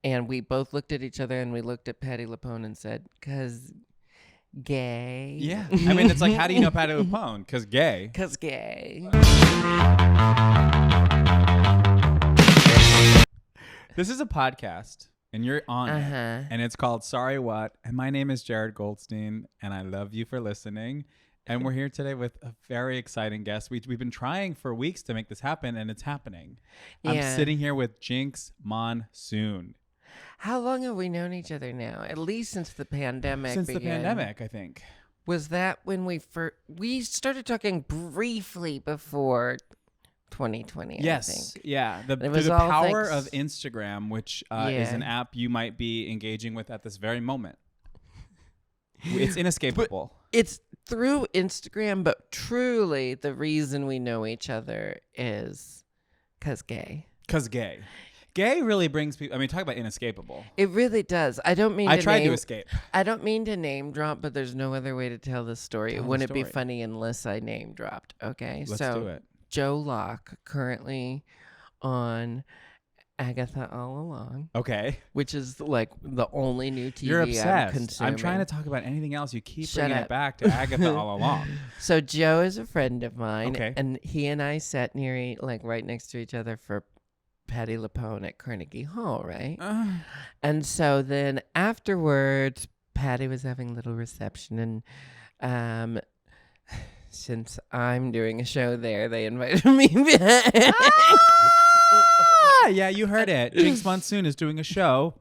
And we both looked at each other and we looked at Patti LuPone and said, "'Cause gay." Yeah. I mean, it's like, how do you know Patti LuPone? 'Cause gay. 'Cause gay. This is a podcast, and you're on it, and it's called Sorry What? And my name is Jared Goldstein, and I love you for listening. And we're here today with a very exciting guest. We've been trying for weeks to make this happen, and it's happening. Yeah. I'm sitting here with Jinkx Monsoon. How long have we known each other now? At least since the pandemic began. The pandemic, I think. Was that when we started talking briefly before 2020? Yes. I think. Yeah. The power of Instagram, which is an app you might be engaging with at this very moment. It's inescapable. It's through Instagram, but truly the reason we know each other is 'cause gay. 'Cause gay. Gay really brings people. I mean, talk about inescapable. It really does. I tried to escape. I don't mean to name drop, but there's no other way to tell the story. Wouldn't it be funny unless I name dropped? Okay, let's do it. Joe Locke, currently on Agatha All Along. Okay. Which is like the only new TV You're obsessed. I'm consuming. I'm trying to talk about anything else. You keep bringing it back to Agatha All Along. So Joe is a friend of mine. Okay. And he and I sat right next to each other for Patti LuPone at Carnegie Hall, right? And so then afterwards, Patti was having a little reception, and since I'm doing a show there, they invited me back. Yeah, you heard it. Jinkx Monsoon is doing a show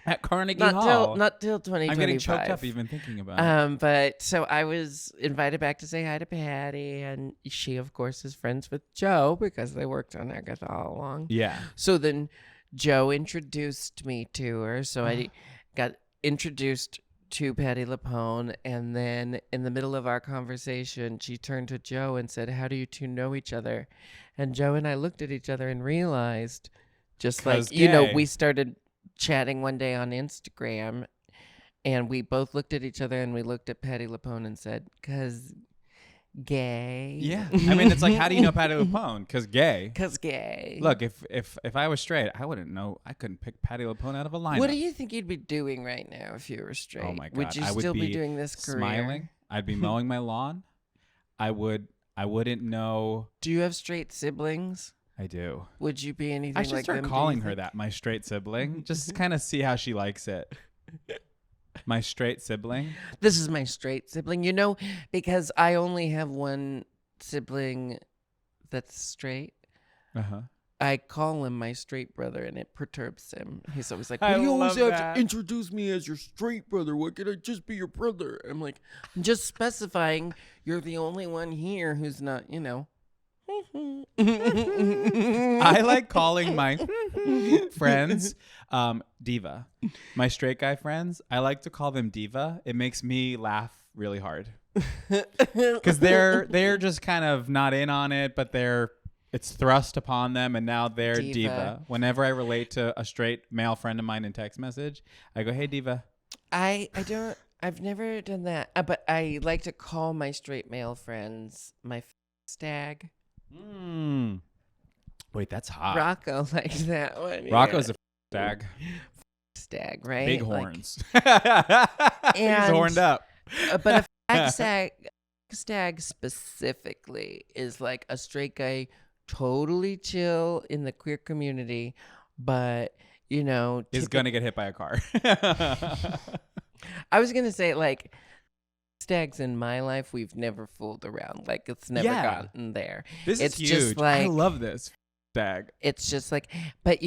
at Carnegie Hall. Not till 2025. I'm getting choked up even thinking about it. But so I was invited back to say hi to Patti, and she, of course, is friends with Joe because they worked on Agatha All Along. Yeah. So then Joe introduced me to her. So I got introduced to Patti LuPone, and then in the middle of our conversation, she turned to Joe and said, "How do you two know each other?" And Joe and I looked at each other and realized, just like, we started chatting one day on Instagram, and we both looked at each other and we looked at Patti LuPone and said, "'Cause gay." Yeah. I mean, it's like, how do you know Patti LuPone? 'Cause gay. 'Cause gay. Look, if I was straight, I wouldn't know. I couldn't pick Patti LuPone out of a lineup. What do you think you'd be doing right now if you were straight? Oh my God. Would you still be doing this career? Smiling. I'd be mowing my lawn. I wouldn't know. Do you have straight siblings? I do. Would you be anything like them? I should start calling her that, my straight sibling. Just kind of see how she likes it. My straight sibling. This is my straight sibling. Because I only have one sibling that's straight. I call him my straight brother, and it perturbs him. He's always like, "Well, you always have to introduce me as your straight brother. Why can't I just be your brother?" I'm like, "I'm just specifying you're the only one here who's not, I like calling my friends Diva. My straight guy friends, I like to call them Diva. It makes me laugh really hard. Because they're just kind of not in on it, but it's thrust upon them, and now they're Diva. Whenever I relate to a straight male friend of mine in text message, I go, "Hey, Diva." I've never done that, but I like to call my straight male friends my stag. Wait, that's hot. Rocco likes that one. Rocco's a stag. Stag, right? Big horns. He's horned up. But a stag specifically is like a straight guy, totally chill in the queer community, but is gonna get hit by a car. I was gonna say, like, stags in my life, we've never fooled around. Like, it's never gotten there. This is huge. Just like, I love this stag. It's just like, but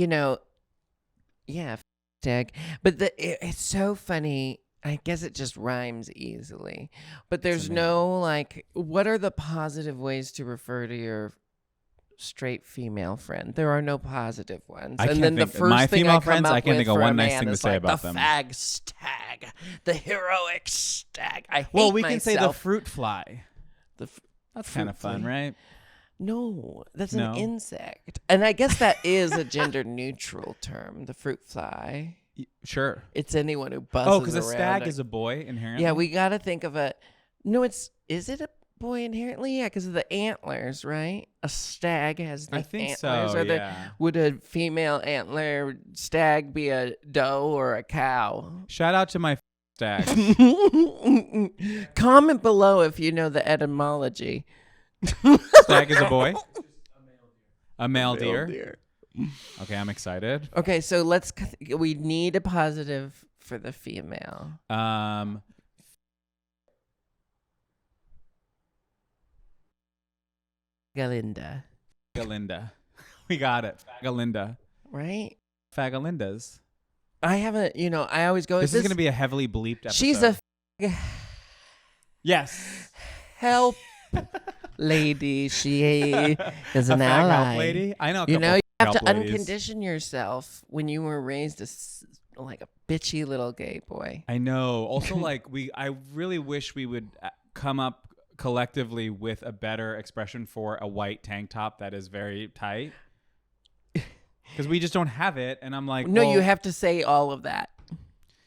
stag. But it's so funny. I guess it just rhymes easily. But there's no, like, what are the positive ways to refer to your straight female friend? There are no positive ones. And then the first my female friends, I can't think of one nice thing to say about them. The fag stag, the heroic stag. I hate Well, we myself. can say the fruit fly. That's kind of fun, right? No, that's an insect. And I guess that is a gender neutral term, the fruit fly. Sure. It's anyone who buzzes around. Oh, because a stag is a boy inherently? Yeah, we got to think of a... No, is it a boy, inherently, yeah, because of the antlers, right? A stag has the I think antlers. so. Yeah. Would a female antler stag be a doe or a cow? Shout out to my stags. Comment below if you know the etymology. Stag is a boy. A male deer. Okay, I'm excited. Okay, so we need a positive for the female. Galinda. Galinda. We got it. Galinda. Right? Fagalindas. I haven't, I always go. This is going to be a heavily bleeped episode. She's a yes. help lady. She is an a ally. help lady. I know. You have to ladies. uncondition yourself when you were raised like a bitchy little gay boy. I know. Also, I really wish we would come up collectively with a better expression for a white tank top that is very tight. Because we just don't have it, and I'm like, no, you have to say all of that.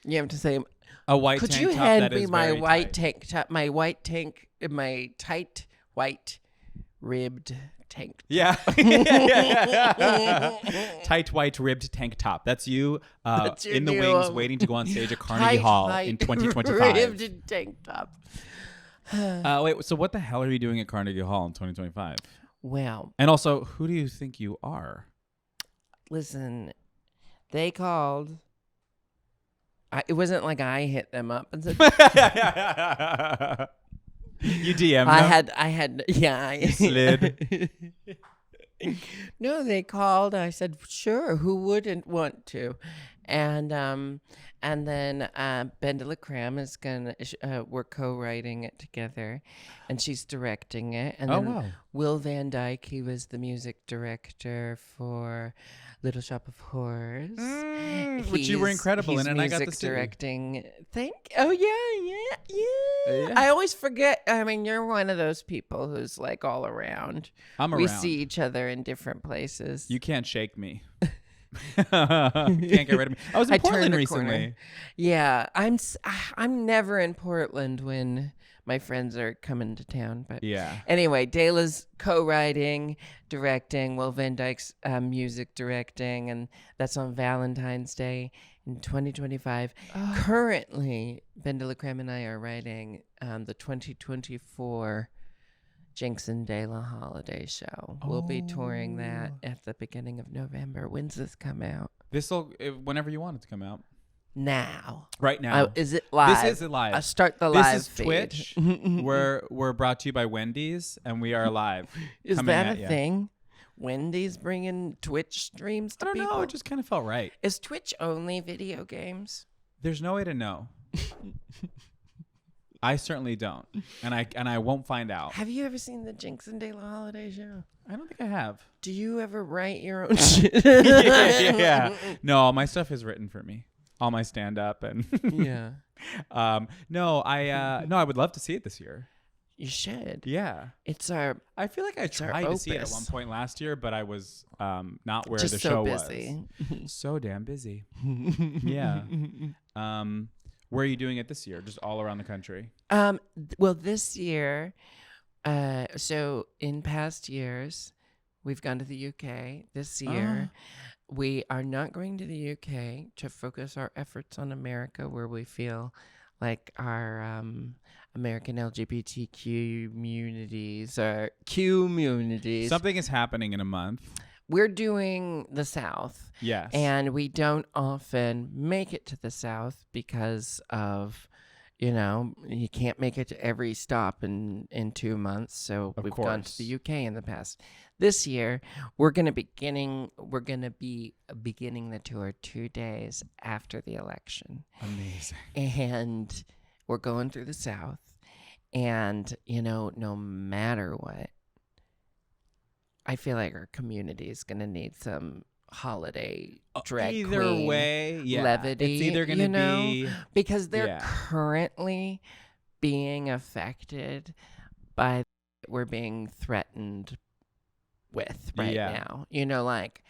You have to say a white could tank you top hand that me is my very white tight. tank top, my tight white ribbed tank. Yeah. Tight white ribbed tank top. That's you That's your in the new, wings waiting to go on stage at Carnegie Hall in 2025. Ribbed tank top. Wait, so what the hell are you doing at Carnegie Hall in 2025? Well, And also, who do you think you are? listen, they called. It wasn't like I hit them up and said, You DM them? I had, yeah. You slid. No, they called. I said, sure, who wouldn't want to? And then Ben de la Creme is gonna. We're co-writing it together, and she's directing it. And then wow. Will Van Dyke, he was the music director for Little Shop of Horrors, which you were incredible he's in, and I got to music see. directing. Oh yeah. I always forget. I mean, you're one of those people who's like all around. I'm around. We see each other in different places. You can't shake me. Can't get rid of me. I was in Portland turned the recently. corner. Yeah, I'm never in Portland when my friends are coming to town. But Yeah. anyway, Dayla's co-writing, directing, Will Van Dyke's music directing, and that's on Valentine's Day in 2025. Currently, Ben de la Creme and I are writing the 2024 Jinkx and Dayla holiday show. We'll be touring that at the beginning of November. When's this come out? This'll whenever you want it to come out. Now. Right now. Is it live? This is live. Start the This live is feed. Twitch. We're brought to you by Wendy's, and we are live. Is coming that at a ya. thing? Wendy's bringing Twitch streams I to don't people? know. It just kind of felt right. Is Twitch only video games? There's no way to know. I certainly don't, and I won't find out. Have you ever seen the Jinkx and Dayla holiday show? I don't think I have. Do you ever write your own shit? yeah. No, all my stuff is written for me. All my stand up and Yeah. No, I would love to see it this year. You should. Yeah. It's our I feel like I our tried to see it at opus. one point last year, but I was not where just the so show busy. was. So damn busy. Yeah. Where are you doing it this year? Just all around the country? Well, this year, so in past years, we've gone to the UK. This year, we are not going to the UK to focus our efforts on America, where we feel like our American LGBTQ communities are communities. Something is happening in a month. We're doing the South. Yes. And we don't often make it to the South because of, you can't make it to every stop in 2 months. So Of we've gone to course. the UK in the past. This year, we're going to be beginning the tour 2 days after the election. Amazing. And we're going through the South. And, no matter what, I feel like our community is going to need some holiday drag Either queen way, yeah. levity. It's either going to be because they're Yeah. currently being affected by we're being threatened with right Yeah. now. Like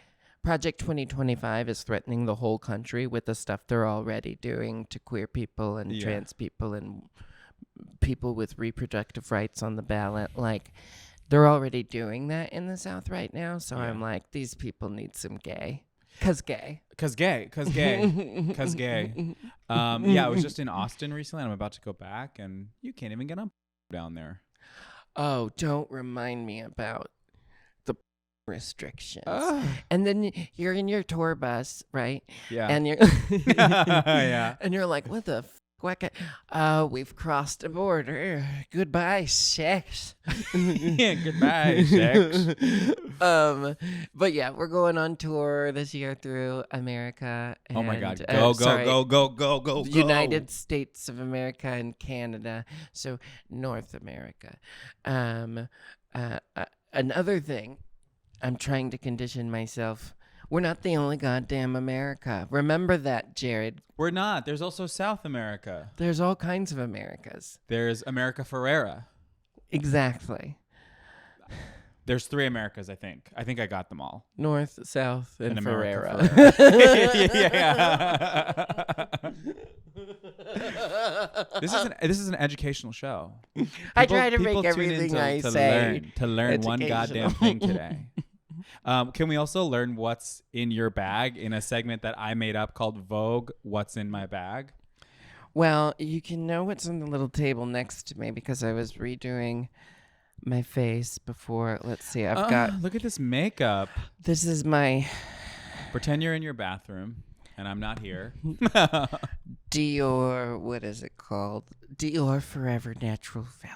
Project 2025 is threatening the whole country with the stuff they're already doing to queer people and Yeah. trans people and people with reproductive rights on the ballot. Like, they're already doing that in the South right now. So Yeah. I'm like, these people need some gay. Cause gay. Yeah, I was just in Austin recently, and I'm about to go back, and you can't even get up down there. Oh, don't remind me about the restrictions. Ugh. And then you're in your tour bus, right? Yeah. And you're Yeah. and you're like, what the we've crossed a border. Goodbye, sex. Yeah, goodbye, sex. But yeah, we're going on tour this year through America. And, Oh my God. Go. United States of America and Canada. So North America. Another thing, I'm trying to condition myself. We're not the only goddamn America. Remember that, Jared. We're not. There's also South America. There's all kinds of Americas. There's America FERRERA. Exactly. There's 3 Americas, I think. I think I got them all. North, South, and America FERRERA. Yeah. This is an educational show. I try to make people tune in everything I to say learn one educational. goddamn thing today. Can we also learn what's in your bag in a segment that I made up called Vogue, What's in My Bag? Well, you can know what's on the little table next to me because I was redoing my face before. Let's see. I've got. Look at this makeup. This is my Pretend you're in your bathroom and I'm not here. Dior. What is it called? Dior Forever Natural Velvet.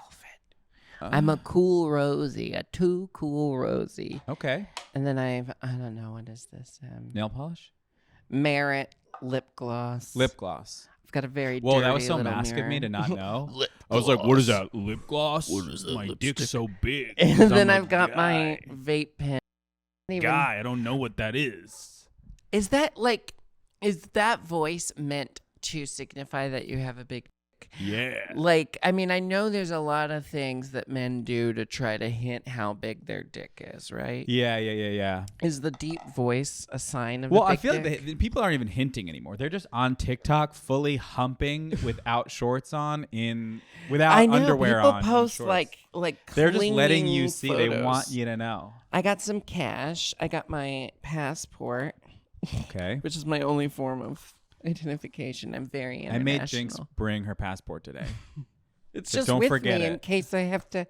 I'm a cool Rosie, a too cool Rosie. Okay. And then I don't know, what is this? Nail polish? Merit lip gloss. Lip gloss. I've got a very Whoa, dirty that was so little mask mirror. of me to not know. I was like, what is that, lip gloss? What is that My lipstick? dick's so big. And 'cause then I'm a I've got my guy. vape pen. Guy, I don't know what that is. Is that voice meant to signify that you have a big Yeah. Like, I mean, I know there's a lot of things that men do to try to hint how big their dick is, right? Yeah. Is the deep voice a sign of Well, a big I feel dick? like people aren't even hinting anymore. They're just on TikTok, fully humping without shorts on, without I know, underwear people on. and post shorts. like They're just letting you clinging see. photos. They want you to know. I got some cash. I got my passport, Okay. which is my only form of identification. I'm very international. I made Jinkx bring her passport today. It's So just don't with forget me in it. case I have to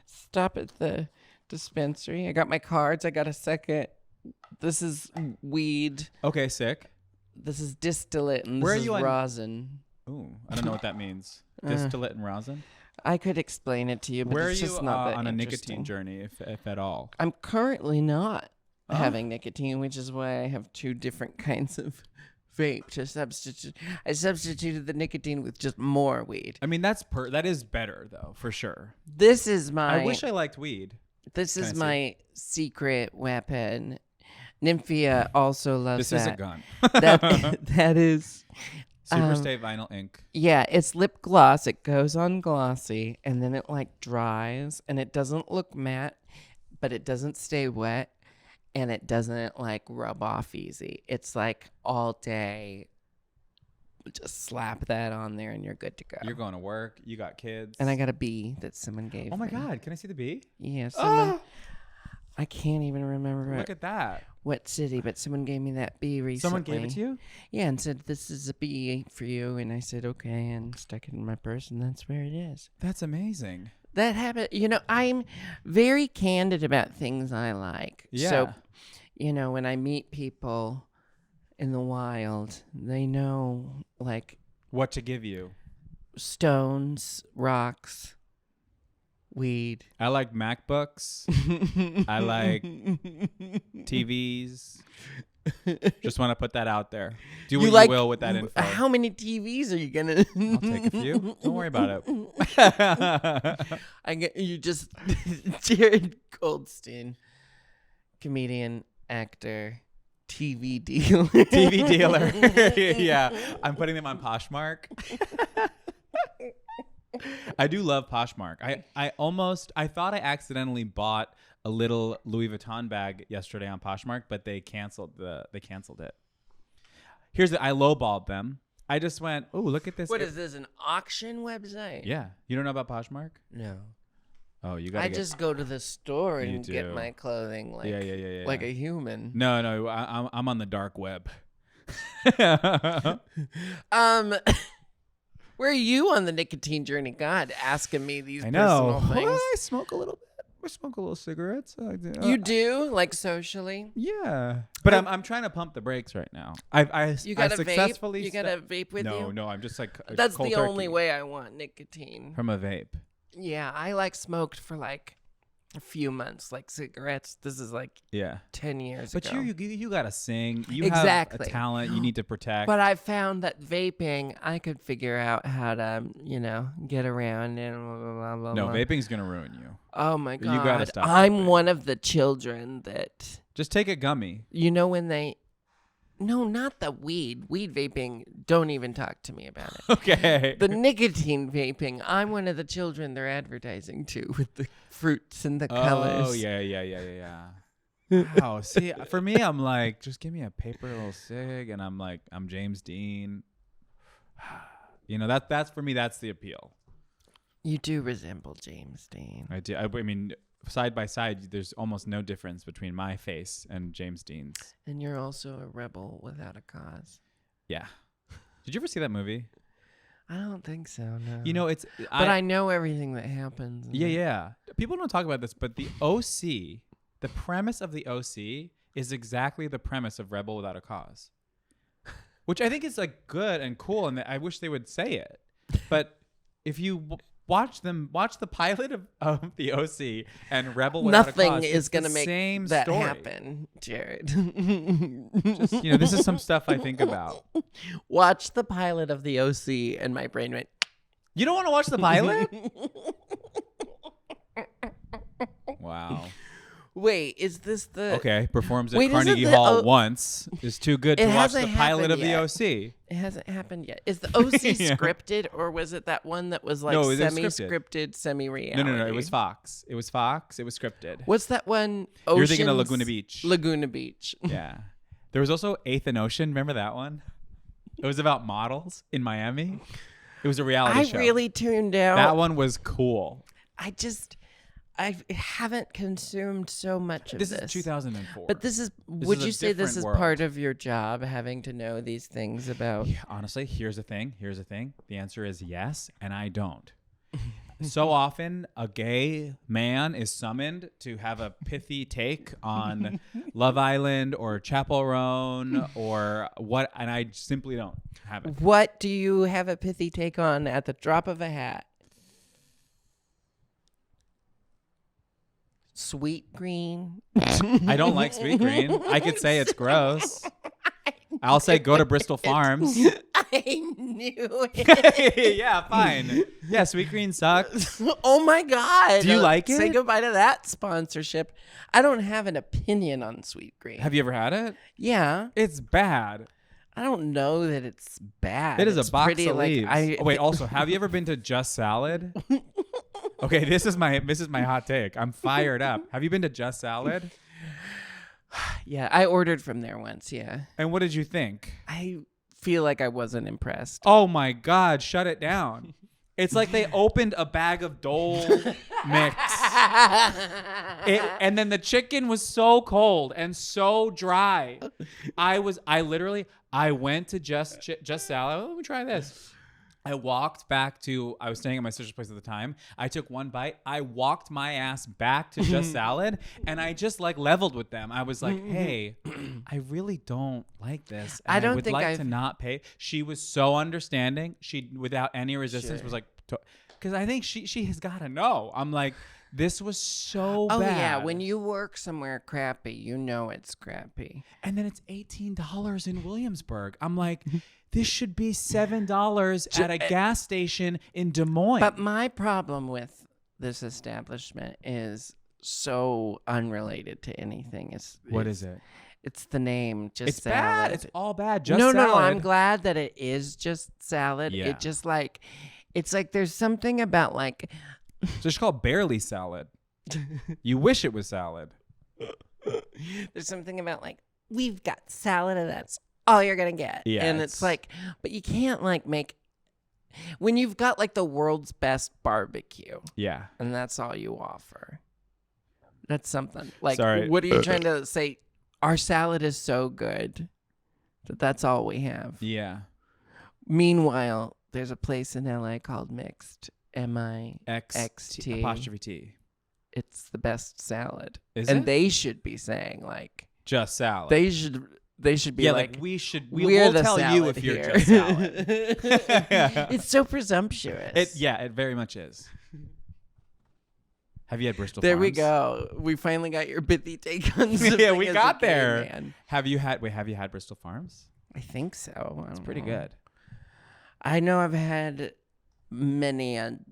stop at the dispensary. I got my cards. I got a second. This is weed. Okay, sick. This is distillate, and this Where are is you on- rosin. Ooh, I don't know what that means. Uh. Distillate and rosin. I could explain it to you, but Where are it's you just not that on a interesting. nicotine journey, if at all? I'm currently not Oh. having nicotine, which is why I have 2 different kinds of vape to substitute. I substituted the nicotine with just more weed. I mean, that is better though, for sure. This is my. I wish I liked weed. This Can I is see? my secret weapon. Nymphia also loves This is a that. gun. That is. Superstay vinyl ink. Yeah, it's lip gloss. It goes on glossy, and then it like dries, and it doesn't look matte, but it doesn't stay wet, and it doesn't like rub off easy. It's like all day. Just slap that on there, and you're good to go. You're going to work. You got kids. And I got a bee that someone gave. Oh my me. God! Can I see the bee? Yeah, someone. I can't even remember Look at that. what city, but someone gave me that bee recently. Someone gave it to you? Yeah, and said, this is a bee for you. And I said, okay, and stuck it in my purse, and that's where it is. That's amazing. That habit, I'm very candid about things I like. Yeah. So, when I meet people in the wild, they know, like, What to give you? stones, rocks, weed. I like MacBooks. I like TVs. Just want to put that out there. Do what you will with that info. How many TVs are you gonna? I'll take a few. Don't worry about it. I get you just Jared Goldstein, comedian, actor, TV dealer. TV dealer. Yeah. I'm putting them on Poshmark. I do love Poshmark. I thought I accidentally bought a little Louis Vuitton bag yesterday on Poshmark, but they canceled it. I lowballed them. I just went, oh, look at this. What is this, an auction website? Yeah. You don't know about Poshmark? No. Oh, you got I just go to the store You and get do. my clothing like Yeah. like a human. No, I'm on the dark web. Where are you on the nicotine journey? God, asking me these I know. personal things. Well, I smoke a little bit. I smoke a little cigarettes. You do, like, socially? Yeah, but I'm trying to pump the brakes right now. I You got a successfully vape? You got a vape with you? No, I'm just like That's cold the only turkey way I want nicotine. from a vape. Yeah, I like smoked for like a few months, like cigarettes. This is like Yeah, 10 years but ago. you gotta sing. You Exactly. have a talent you need to protect. But I found that vaping, I could figure out how to, get around and blah, blah, blah, blah, no, blah. vaping's gonna ruin you. Oh my God. You gotta stop I'm vaping. one of the children that, Just take a gummy. when they, no, not the weed. Weed vaping, don't even talk to me about it. Okay. The nicotine vaping, I'm one of the children they're advertising to with the fruits and the colors. Oh yeah. Wow. See, for me, I'm like, just give me a paper little cig, and I'm like, I'm James Dean. That's for me. That's the appeal. You do resemble James Dean. I do. I mean, side by side, there's almost no difference between my face and James Dean's. And you're also a rebel without a cause. Yeah. Did you ever see that movie? I don't think so, no. It's. But I know everything that happens. in it. Yeah. People don't talk about this, but the OC, the premise of the OC is exactly the premise of Rebel Without a Cause, which I think is like good and cool, and I wish they would say it. But if you watch the pilot of the OC and Rebel Without a Cause, Nothing is going to to make same that story. happen, Jared. Just, this is some stuff I think about. Watch the pilot of the OC, and my brain went. You don't want to watch the pilot? Wow. Wait, is this the? Okay, performs at Wait, isn't Carnegie the Hall O- once is too good to It watch the hasn't pilot of happened the yet. OC. It hasn't happened yet. Is the OC Yeah. scripted, or was it that one that was like No, it was semi-scripted, semi-reality? No. It was Fox. It was scripted. What's that one? You're thinking of Oceans- Laguna Beach. Laguna Beach. Yeah. There was also Eighth and Ocean. Remember that one? It was about models in Miami. It was a reality I show. really tuned out. That one was cool. I haven't consumed so much of this. This is 2004. But this is. This Would is a you say this different is world. part of your job, having to know these things about? Yeah, honestly, here's the thing. The answer is yes, and I don't. So often, a gay man is summoned to have a pithy take on Love Island or Chappell Roan or what, and I simply don't have it. What do you have a pithy take on at the drop of a hat? Sweet green. I don't like sweet green. I could say it's gross. I'll say go to Bristol Farms. I knew it. Yeah, fine. Yeah, sweet green sucks. Oh my God. Do you like Say it? goodbye to that sponsorship. I don't have an opinion on sweet green. Have you ever had it? Yeah. It's bad. I don't know that it's bad. It is It's a box pretty, of like, leaves. Oh, wait, also, have you ever been to Just Salad? Okay, this is my hot take. I'm fired up. Have you been to Just Salad? Yeah, I ordered from there once. Yeah. And what did you think? I feel like I wasn't impressed. Oh my God, shut it down. It's like they opened a bag of Dole mix. And then the chicken was so cold and so dry. I went to Just Salad. Let me try this. I walked back to, I was staying at my sister's place at the time. I took one bite. I walked my ass back to Just Salad, and I just like leveled with them. I was like, hey, I really don't like this. And I don't would think like I've- to not pay. She was so understanding. She, without any resistance, Sure. was like, because I think she has got to know. I'm like, this was so Oh bad. yeah, when you work somewhere crappy, you know it's crappy. And then it's $18 in Williamsburg. I'm like, this should be $7 at a gas station in Des Moines. But my problem with this establishment is so unrelated to anything. What is it? It's the name, just It's salad. bad. It's all bad. Just no, salad. I'm glad that it is just salad. Yeah. It just like, it's like there's something about like, It's just called barely salad. You wish it was salad. there's something about like, we've got salad and that's all you're gonna get. Yeah, And it's like, but you can't like make when you've got like the world's best barbecue Yeah. and that's all you offer. That's something. Like, Sorry. what are you trying to say? Our salad is so good that that's all we have. Yeah. Meanwhile, there's a place in LA called Mixed. XT apostrophe T. It's the best salad. Is and it? they should be saying like Just salad. they should be like we'll we're the tell you salad if you're here. just salad. It's so presumptuous. It very much is. Have you had Bristol There Farms? we go. We finally got your pithy take on something. Yeah, we as got a there. caveman. Have you had Bristol Farms? I think so. It's pretty good. I know I've had many an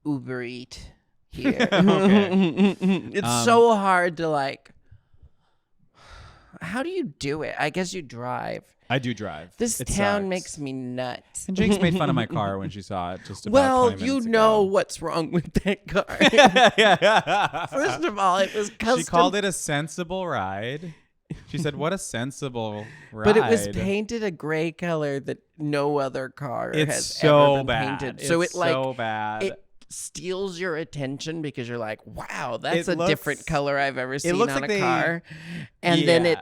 Uber Eat here. Okay. It's so hard to like. How do you do it? I guess you drive. I do drive. This It town sucks. makes me nuts. And Jinkx made fun of my car when she saw it just about Well, 20 you minutes know ago. what's wrong with that car. Yeah. First of all, it was custom. She called it a sensible ride. She said, "What a sensible ride!" But it was painted a gray color that no other car It's has so ever been bad. painted. It's So it like so bad. it steals your attention because you're like, wow, that's It a looks- different color I've ever seen looks on like a they- car. And then Yeah.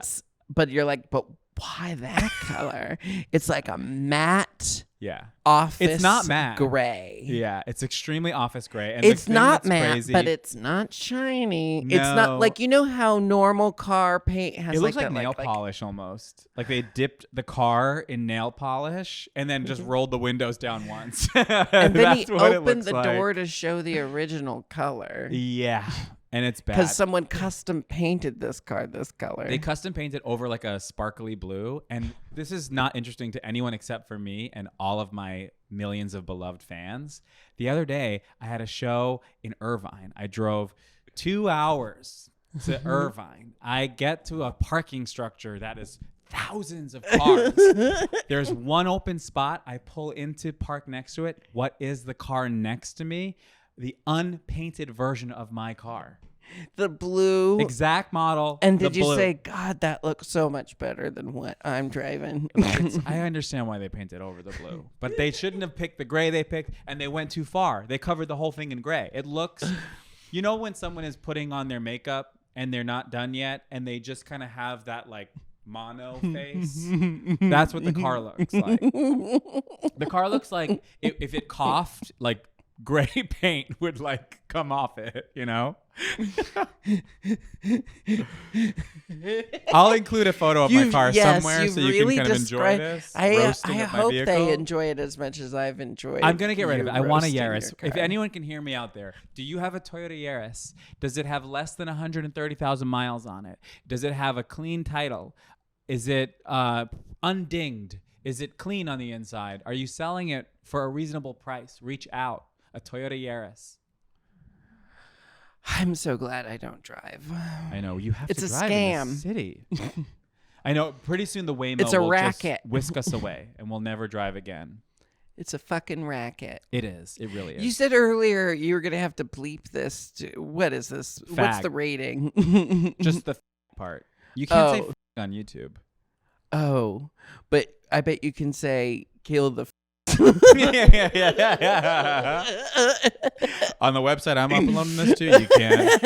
but you're like, but why that color? It's like a matte yeah. office not matte. gray. Yeah, it's extremely office gray. And It's the thing not that's matte, crazy, but it's not shiny. It's No. not like, you know how normal car paint has it looks like that, nail polish almost. Like they dipped the car in nail polish and then just rolled the windows down once. and then That's he what it opened looks the like. door to show the original color. Yeah, and it's bad. Because someone custom painted this car this color. They custom painted over like a sparkly blue. And this is not interesting to anyone except for me and all of my millions of beloved fans. The other day, I had a show in Irvine. I drove 2 hours to Irvine. I get to a parking structure that is thousands of cars. There's one open spot. I pull into park next to it. What is the car next to me? The unpainted version of my car. The blue. Exact model. And the did you blue. say, God, that looks so much better than what I'm driving? I understand why they painted over the blue, but they shouldn't have picked the gray they picked, and they went too far. They covered the whole thing in gray. It looks, you know, when someone is putting on their makeup and they're not done yet, and they just kind of have that like mono face. That's what the car looks like. The car looks like if it coughed, like gray paint would like come off it, you know? I'll include a photo of my car somewhere so you can kind of enjoy this. I roasting of my hope vehicle. they enjoy it as much as I've enjoyed. I'm going to get rid of you it. I want a roasting Yaris. your If car. anyone can hear me out there, do you have a Toyota Yaris? Does it have less than 130,000 miles on it? Does it have a clean title? Is it undinged? Is it clean on the inside? Are you selling it for a reasonable price? Reach out. A Toyota Yaris. I'm so glad I don't drive. I know you have It's to a drive in scam. the city. I know. Pretty soon the Waymo It's a will racket. just whisk us away, and we'll never drive again. It's a fucking racket. It is. It really is. You said earlier you were gonna have to bleep this. What is this? What's Fag. the rating? just the part. You can't say Oh. on YouTube. Oh, but I bet you can say kill the. yeah. On the website I'm uploading this to, you can.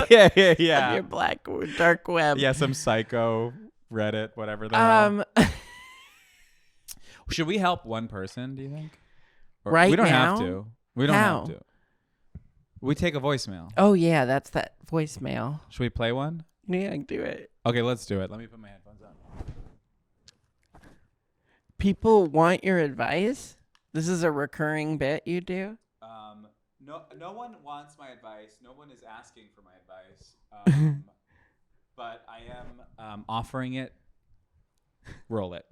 yeah. On your black or dark web. Yeah, some psycho Reddit, whatever the hell. Should we help one person, do you think? Or Right we don't now? have to. We don't How? have to. We take a voicemail. Oh yeah, that's that voicemail. Should we play one? Yeah, do it. Okay, let's do it. Let me put my headphones on. People want your advice. This is a recurring bit you do. No one wants my advice. No one is asking for my advice. But I am offering it. Roll it.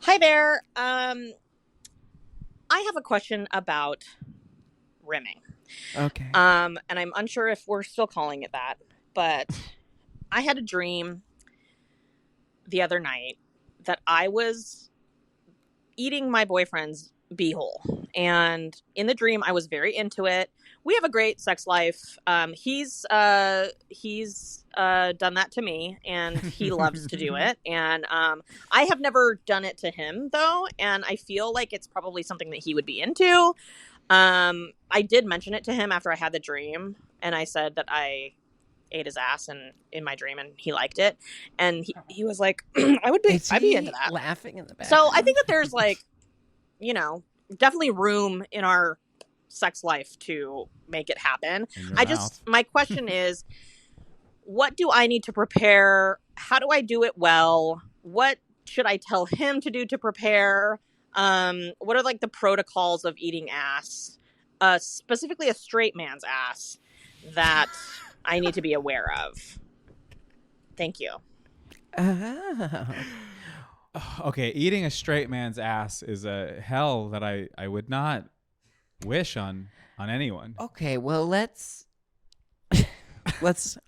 Hi there. I have a question about rimming. Okay. And I'm unsure if we're still calling it that, but I had a dream the other night that I was eating my boyfriend's beehole. And in the dream, I was very into it. We have a great sex life. He's done that to me, and he loves to do it. And I have never done it to him, though, and I feel like it's probably something that he would be into. I did mention it to him after I had the dream, and I said that I ate his ass in my dream, and he liked it. And he was like, I'd be into that. Laughing in the back. So I think that there's definitely room in our sex life to make it happen. My question is, what do I need to prepare? How do I do it well? What should I tell him to do to prepare? What are like the protocols of eating ass, specifically a straight man's ass, that I need to be aware of? Thank you. Okay, eating a straight man's ass is a hell that I would not wish on anyone. Okay, well, let's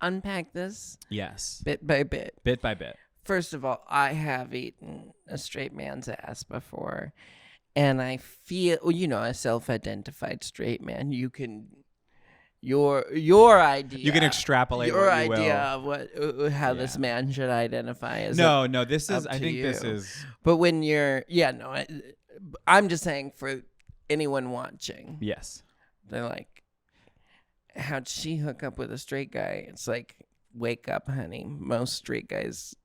unpack this Yes. bit by bit. Bit by bit. First of all, I have eaten a straight man's ass before, and I feel, a self-identified straight man. You can, your idea. You can extrapolate your what you idea will. of how this man should identify as. No, this is. up I to think you. this is. But when you're, I'm just saying for anyone watching, Yes. they're like, how'd she hook up with a straight guy? It's like, wake up, honey. Most straight guys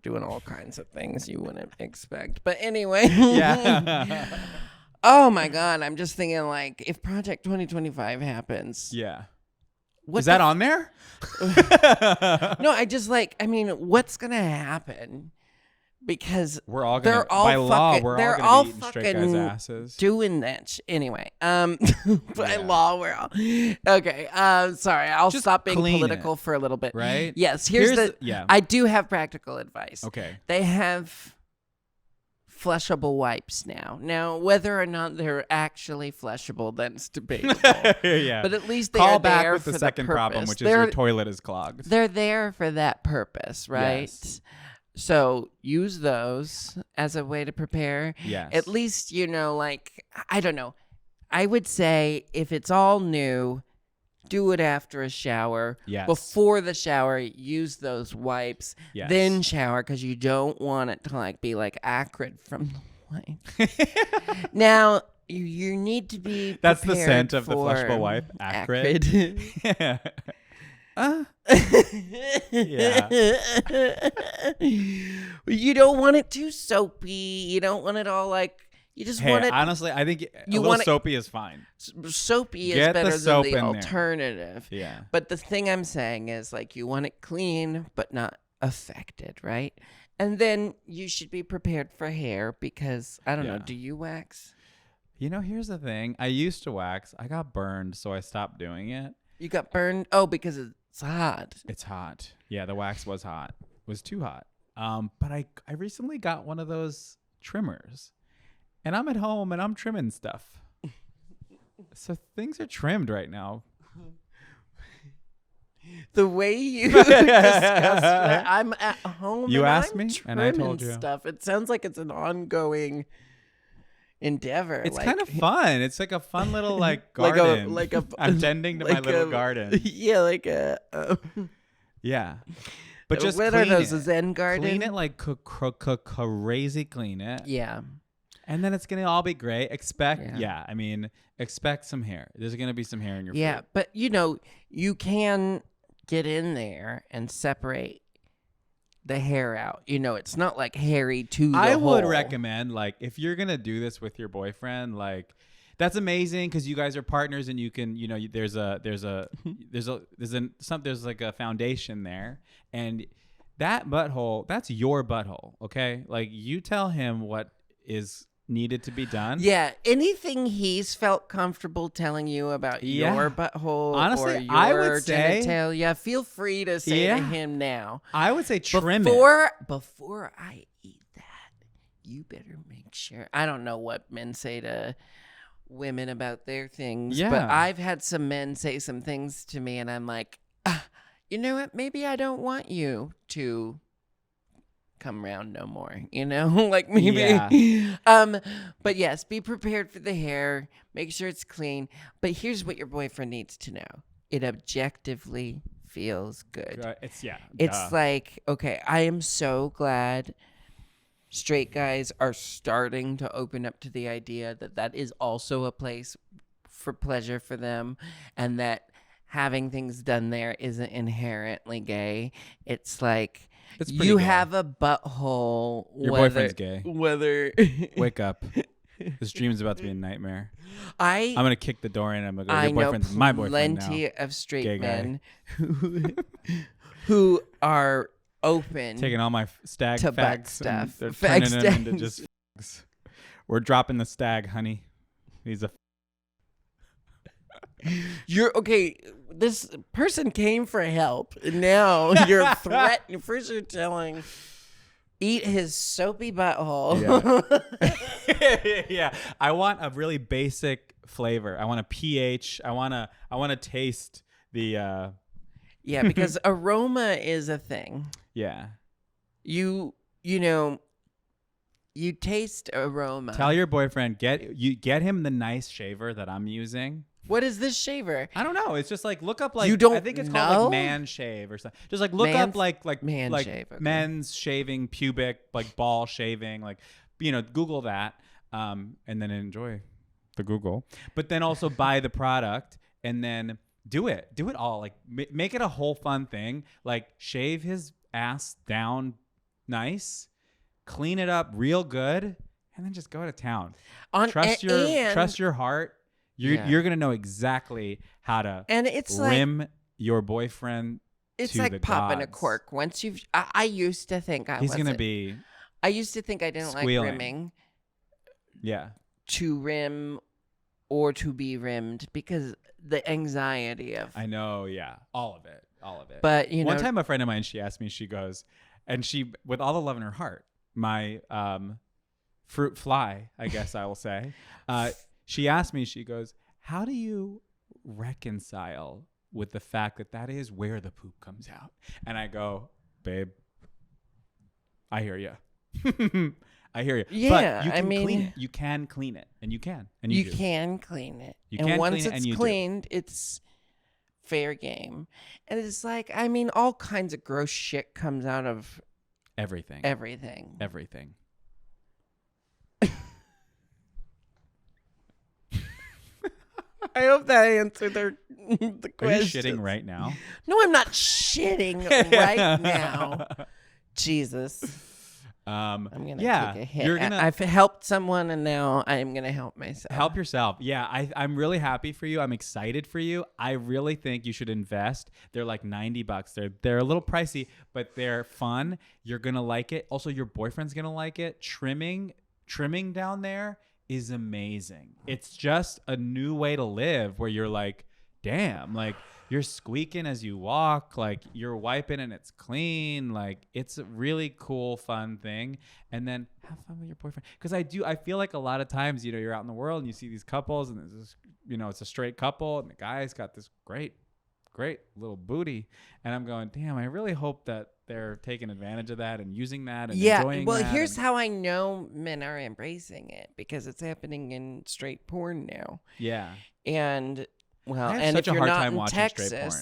doing all kinds of things you wouldn't expect. But anyway. Yeah. Oh my God. I'm just thinking, like, if Project 2025 happens. Yeah. Is that on there? No, what's going to happen? Because we're all they're gonna, all by law, fucking, we're they're all all gonna be eating straight guys' fucking asses. doing that anyway. By law, we're all okay. Sorry, I'll Just stop being clean political it, for a little bit. right? Yes. Yeah. I do have practical advice. Okay. They have flushable wipes now. Now, whether or not they're actually flushable, that's debatable. Yeah. But at least they call are back there with for the second problem, purpose. which is your toilet is clogged. They're there for that purpose, right? Yes. So use those as a way to prepare. Yes. At least, I don't know. I would say if it's all new, do it after a shower. Yes. Before the shower, use those wipes. Yes. Then shower, because you don't want it to be acrid from the wipe. Now, you need to be prepared. That's the scent of the for flushable wipe. Acrid. Yeah. You don't want it too soapy. You don't want it all you just want it. Honestly, I think you a want little soapy is fine. Soapy is Get the better soap than the in there. alternative. Yeah. But the thing I'm saying is you want it clean but not affected, right? And then you should be prepared for hair because I don't know. Do you wax? Here's the thing. I used to wax. I got burned, so I stopped doing it. You got burned? Oh, because it's hot. It's hot. Yeah, the wax was hot. It was too hot. But I recently got one of those trimmers. And I'm at home and I'm trimming stuff. So things are trimmed right now. The way you discussed that, I'm at home. You and asked I'm me, and I trimming told you. stuff. It sounds like it's an ongoing endeavor. It's kind of fun. It's like a fun little garden. I'm tending to my little garden. Yeah, Yeah. But just what clean are those? it. A Zen garden? Clean it crazy clean it. Yeah. And then it's going to all be great. Expect some hair. There's going to be some hair in your food. But you can get in there and separate the hair out. It's not hairy to the I would hole. recommend if you're going to do this with your boyfriend, that's amazing because you guys are partners and you can, there's a foundation there, and that butthole, that's your butthole. Okay. You tell him what is needed to be done. Yeah, anything he's felt comfortable telling you about your butthole, honestly, or your I would say, genitalia, feel free to say to him now. I would say trim it. Before I eat that, you better make sure. I don't know what men say to women about their things, but I've had some men say some things to me, and I'm like, you know what? Maybe I don't want you to come round no more, you know? Like maybe Yeah. but yes, be prepared for the hair, make sure it's clean. But here's what your boyfriend needs to know. It objectively feels good. It's It's like, okay, I am so glad straight guys are starting to open up to the idea that that is also a place for pleasure for them, and that having things done there isn't inherently gay. It's like It's pretty you gay. have a butthole. Your boyfriend's gay. Whether Wake up. This dream's about to be a nightmare. I'm gonna kick the door in. I'm gonna go. I Your know boyfriend's my boyfriend now. plenty of straight Gay guy. men who are open. Taking all my stag to butt fags stuff. and they're Fag turning them into stags. just fags. We're dropping the stag, honey. He's a You're okay. This person came for help, and now you're threatening. First, you're telling, eat his soapy butthole. yeah. I want a really basic flavor. I want a pH. I want to taste the Yeah, because aroma is a thing. yeah. You taste aroma. Tell your boyfriend get him the nice shaver that I'm using. What is this shaver? I don't know. It's just like look up like You don't I think it's called know? like man shave or something. Just like look up like man like shave, okay. men's shaving pubic like ball shaving like Google that and then enjoy the Google. But then also buy the product and then do it all like make it a whole fun thing. Like shave his ass down nice, clean it up real good, and then just go to town. Trust your heart. You're gonna know exactly how to and it's rim your boyfriend. It's to like the popping a gods. cork. Once you've, I used to think He's gonna be I used to think I didn't squealing. like rimming. Yeah. To rim or to be rimmed because the anxiety of. I know. Yeah. All of it. But one time a friend of mine, she asked me. She goes, and she with all the love in her heart, my fruit fly, I guess I will say. She asked me, she goes, how do you reconcile with the fact that is where the poop comes out? And I go, babe, I hear you. I hear you. Yeah, but you can I mean, clean it. You can clean it, and you can, and you do. can clean it. You and can once clean it, it's and you do. cleaned, it's fair game. And it's like, I mean, all kinds of gross shit comes out of Everything. everything. Everything. I hope that answered the Are question. you shitting right now? No, I'm not shitting right now. Jesus. I'm going to yeah, take a hit. you're gonna- I've helped someone, and now I'm going to help myself. Help yourself. Yeah, I'm really happy for you. I'm excited for you. I really think you should invest. They're like $90. They're a little pricey, but they're fun. You're gonna like it. Also, your boyfriend's gonna like it. Trimming down there is amazing. It's just a new way to live where you're like, damn, like you're squeaking as you walk, like you're wiping and it's clean. Like it's a really cool, fun thing. And then have fun with your boyfriend. Because I feel like a lot of times, you're out in the world and you see these couples and there's this, it's a straight couple and the guy's got this great little booty. And I'm going, damn, I really hope that they're taking advantage of that and using that and enjoying well, that. here's how I know men are embracing it, because it's happening in straight porn now. Yeah. And well, I have and such if a you're hard not time in watching Texas, straight porn.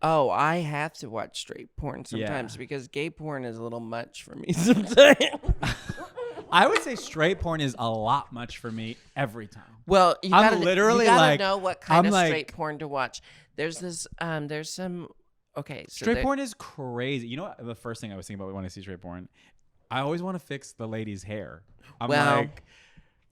oh, I have to watch straight porn sometimes Yeah. because gay porn is a little much for me sometimes. I would say straight porn is a lot much for me every time. Well, you I'm gotta, literally you gotta like- know what kind I'm of like- straight porn to watch. There's this, there's some, okay. So Straight porn is crazy. You know what? The first thing I was thinking about when I see straight porn, I always want to fix the lady's hair. I'm Well, like,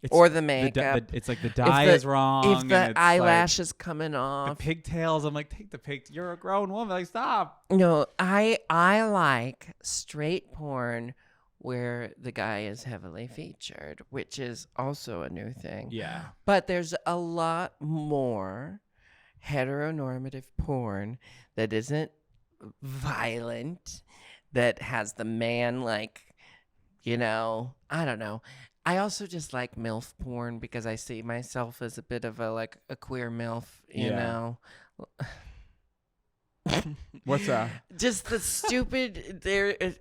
it's or the the makeup. it's like the dye is wrong. If and the it's eyelash is coming like, off. the pigtails. I'm like, take the pig. You're a grown woman. Like, stop. No, I like straight porn where the guy is heavily featured, which is also a new thing. Yeah. But there's a lot more heteronormative porn that isn't violent, that has the man like, I don't know. I also just like MILF porn because I see myself as a bit of a queer MILF, you Yeah. know. What's that? Just the stupid.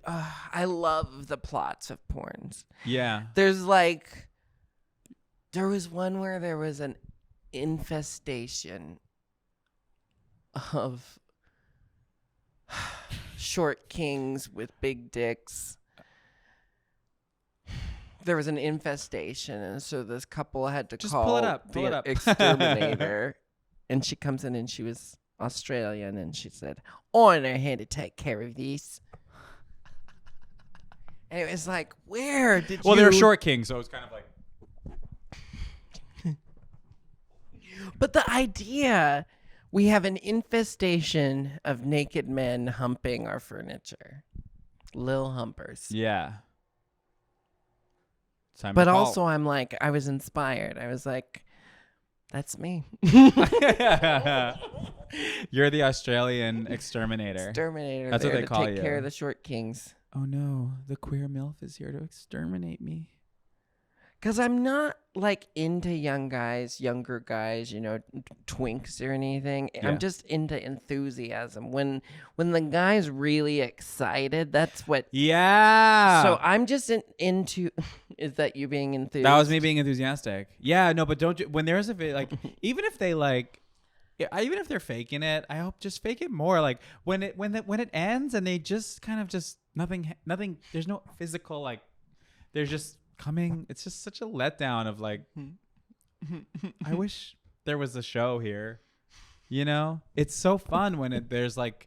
I love the plots of porns. Yeah. There was one where there was an infestation of short kings with big dicks. There was an infestation, and so this couple had to Just call pull it up. the exterminator. And she comes in, and she was Australian, and she said, "I know how to take care of this." And it was like, where did you... Well, they're short kings, so it's kind of like... But the idea, we have an infestation of naked men humping our furniture. Lil humpers. Yeah. Time But to call. also, I'm like, I was inspired. I was like, that's me. You're the Australian exterminator. Exterminator. That's what there they to call take you. care of the short kings. Oh no, the queer MILF is here to exterminate me. Because I'm not like into younger guys, twinks or anything. Yeah. I'm just into enthusiasm. When the guy's really excited, that's what. Yeah. So I'm just into. Is that you being enthused? That was me being enthusiastic. Yeah, no, but don't when there's a like even if they like even if they're faking it, I hope just fake it more. Like when it ends and they just kind of just nothing. There's no physical like. They're just coming. It's just such a letdown of like. I wish there was a show here. It's so fun when there's like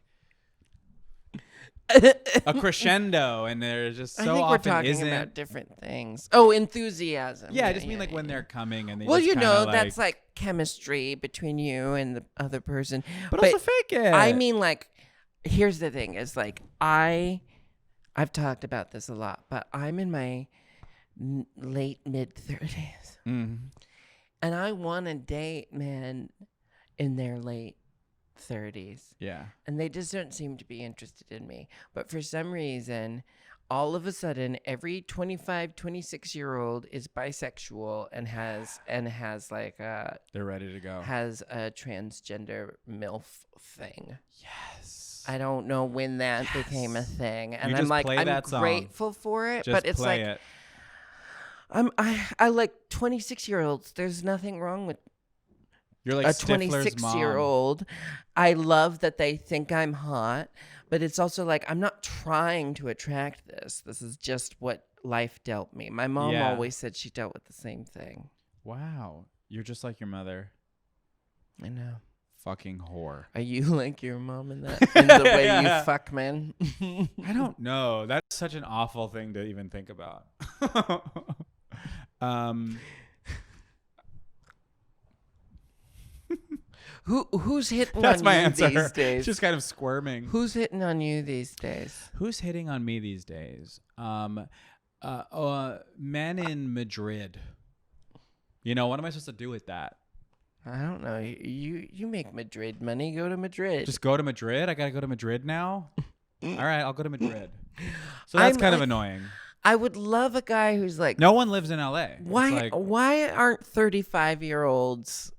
a crescendo and there's just so I think often we're talking isn't. about different things. Oh, enthusiasm. Yeah, I just mean like when they're coming and they Well, just kinda, that's like chemistry between you and the other person. But also fake it. I mean, like, here's the thing: is like I've talked about this a lot, but I'm in my late mid-30s, Mm. and I want to date men in their late 30s. Yeah. And they just don't seem to be interested in me. But for some reason, all of a sudden, every 25, 26-year-old is bisexual and has like They're ready to go. has a transgender MILF thing. Yes. I don't know when that became a thing, and You I'm just like, play I'm that song. grateful for it, Just but it's play like it. I like 26-year-olds. There's nothing wrong with You're like a Stifler's mom. 26-year-old. I love that they think I'm hot, but it's also like I'm not trying to attract this. This is just what life dealt me. My mom Yeah. always said she dealt with the same thing. Wow. You're just like your mother. I know. Fucking whore. Are you like your mom in that in the way you fuck men? I don't know. That's such an awful thing to even think about. Who's hitting That's on my you answer. these days? Just kind of squirming. Who's hitting on you these days? Who's hitting on me these days? Men in Madrid. What am I supposed to do with that? I don't know. You make Madrid money. Go to Madrid. Just go to Madrid? I gotta go to Madrid now? All right, I'll go to Madrid. So that's kind of annoying. I would love a guy who's like, No one lives in LA. why aren't 35-year-olds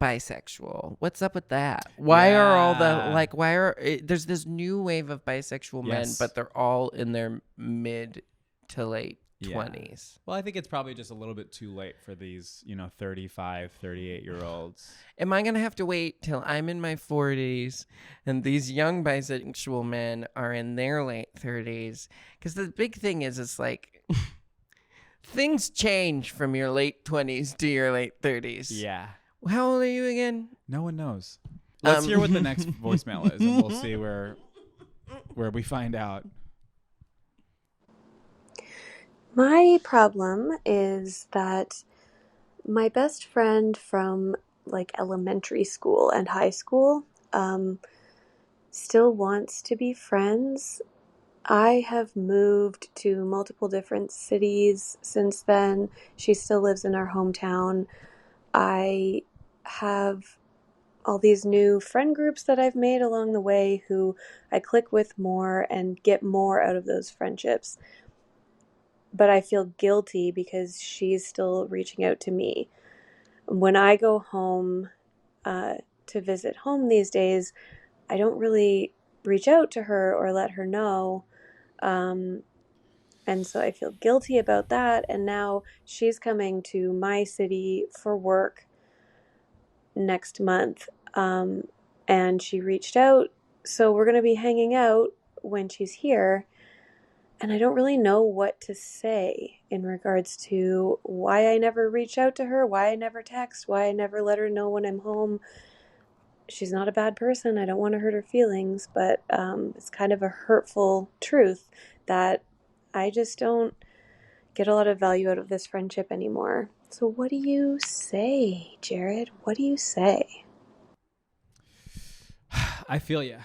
bisexual? What's up with that? Why are all the there's this new wave of bisexual men, Yes. but they're all in their mid to late Yeah. 20s. Well, I think it's probably just a little bit too late for these, 35, 38-year-olds. Am I going to have to wait till I'm in my 40s and these young bisexual men are in their late 30s? Because the big thing is, it's like things change from your late 20s to your late 30s. Yeah. How old are you again? No one knows. Let's hear what the next voicemail is, and we'll see where we find out. My problem is that my best friend from like elementary school and high school still wants to be friends. I have moved to multiple different cities since then. She still lives in our hometown. I have all these new friend groups that I've made along the way who I click with more and get more out of those friendships. But I feel guilty because she's still reaching out to me. When I go home to to visit home these days, I don't really reach out to her or let her know. And so I feel guilty about that. And now she's coming to my city for work next month. And she reached out. So we're going to be hanging out when she's here. And I don't really know what to say in regards to why I never reach out to her, why I never text, why I never let her know when I'm home. She's not a bad person. I don't want to hurt her feelings, but it's kind of a hurtful truth that I just don't get a lot of value out of this friendship anymore. So what do you say, Jared? What do you say? I feel you.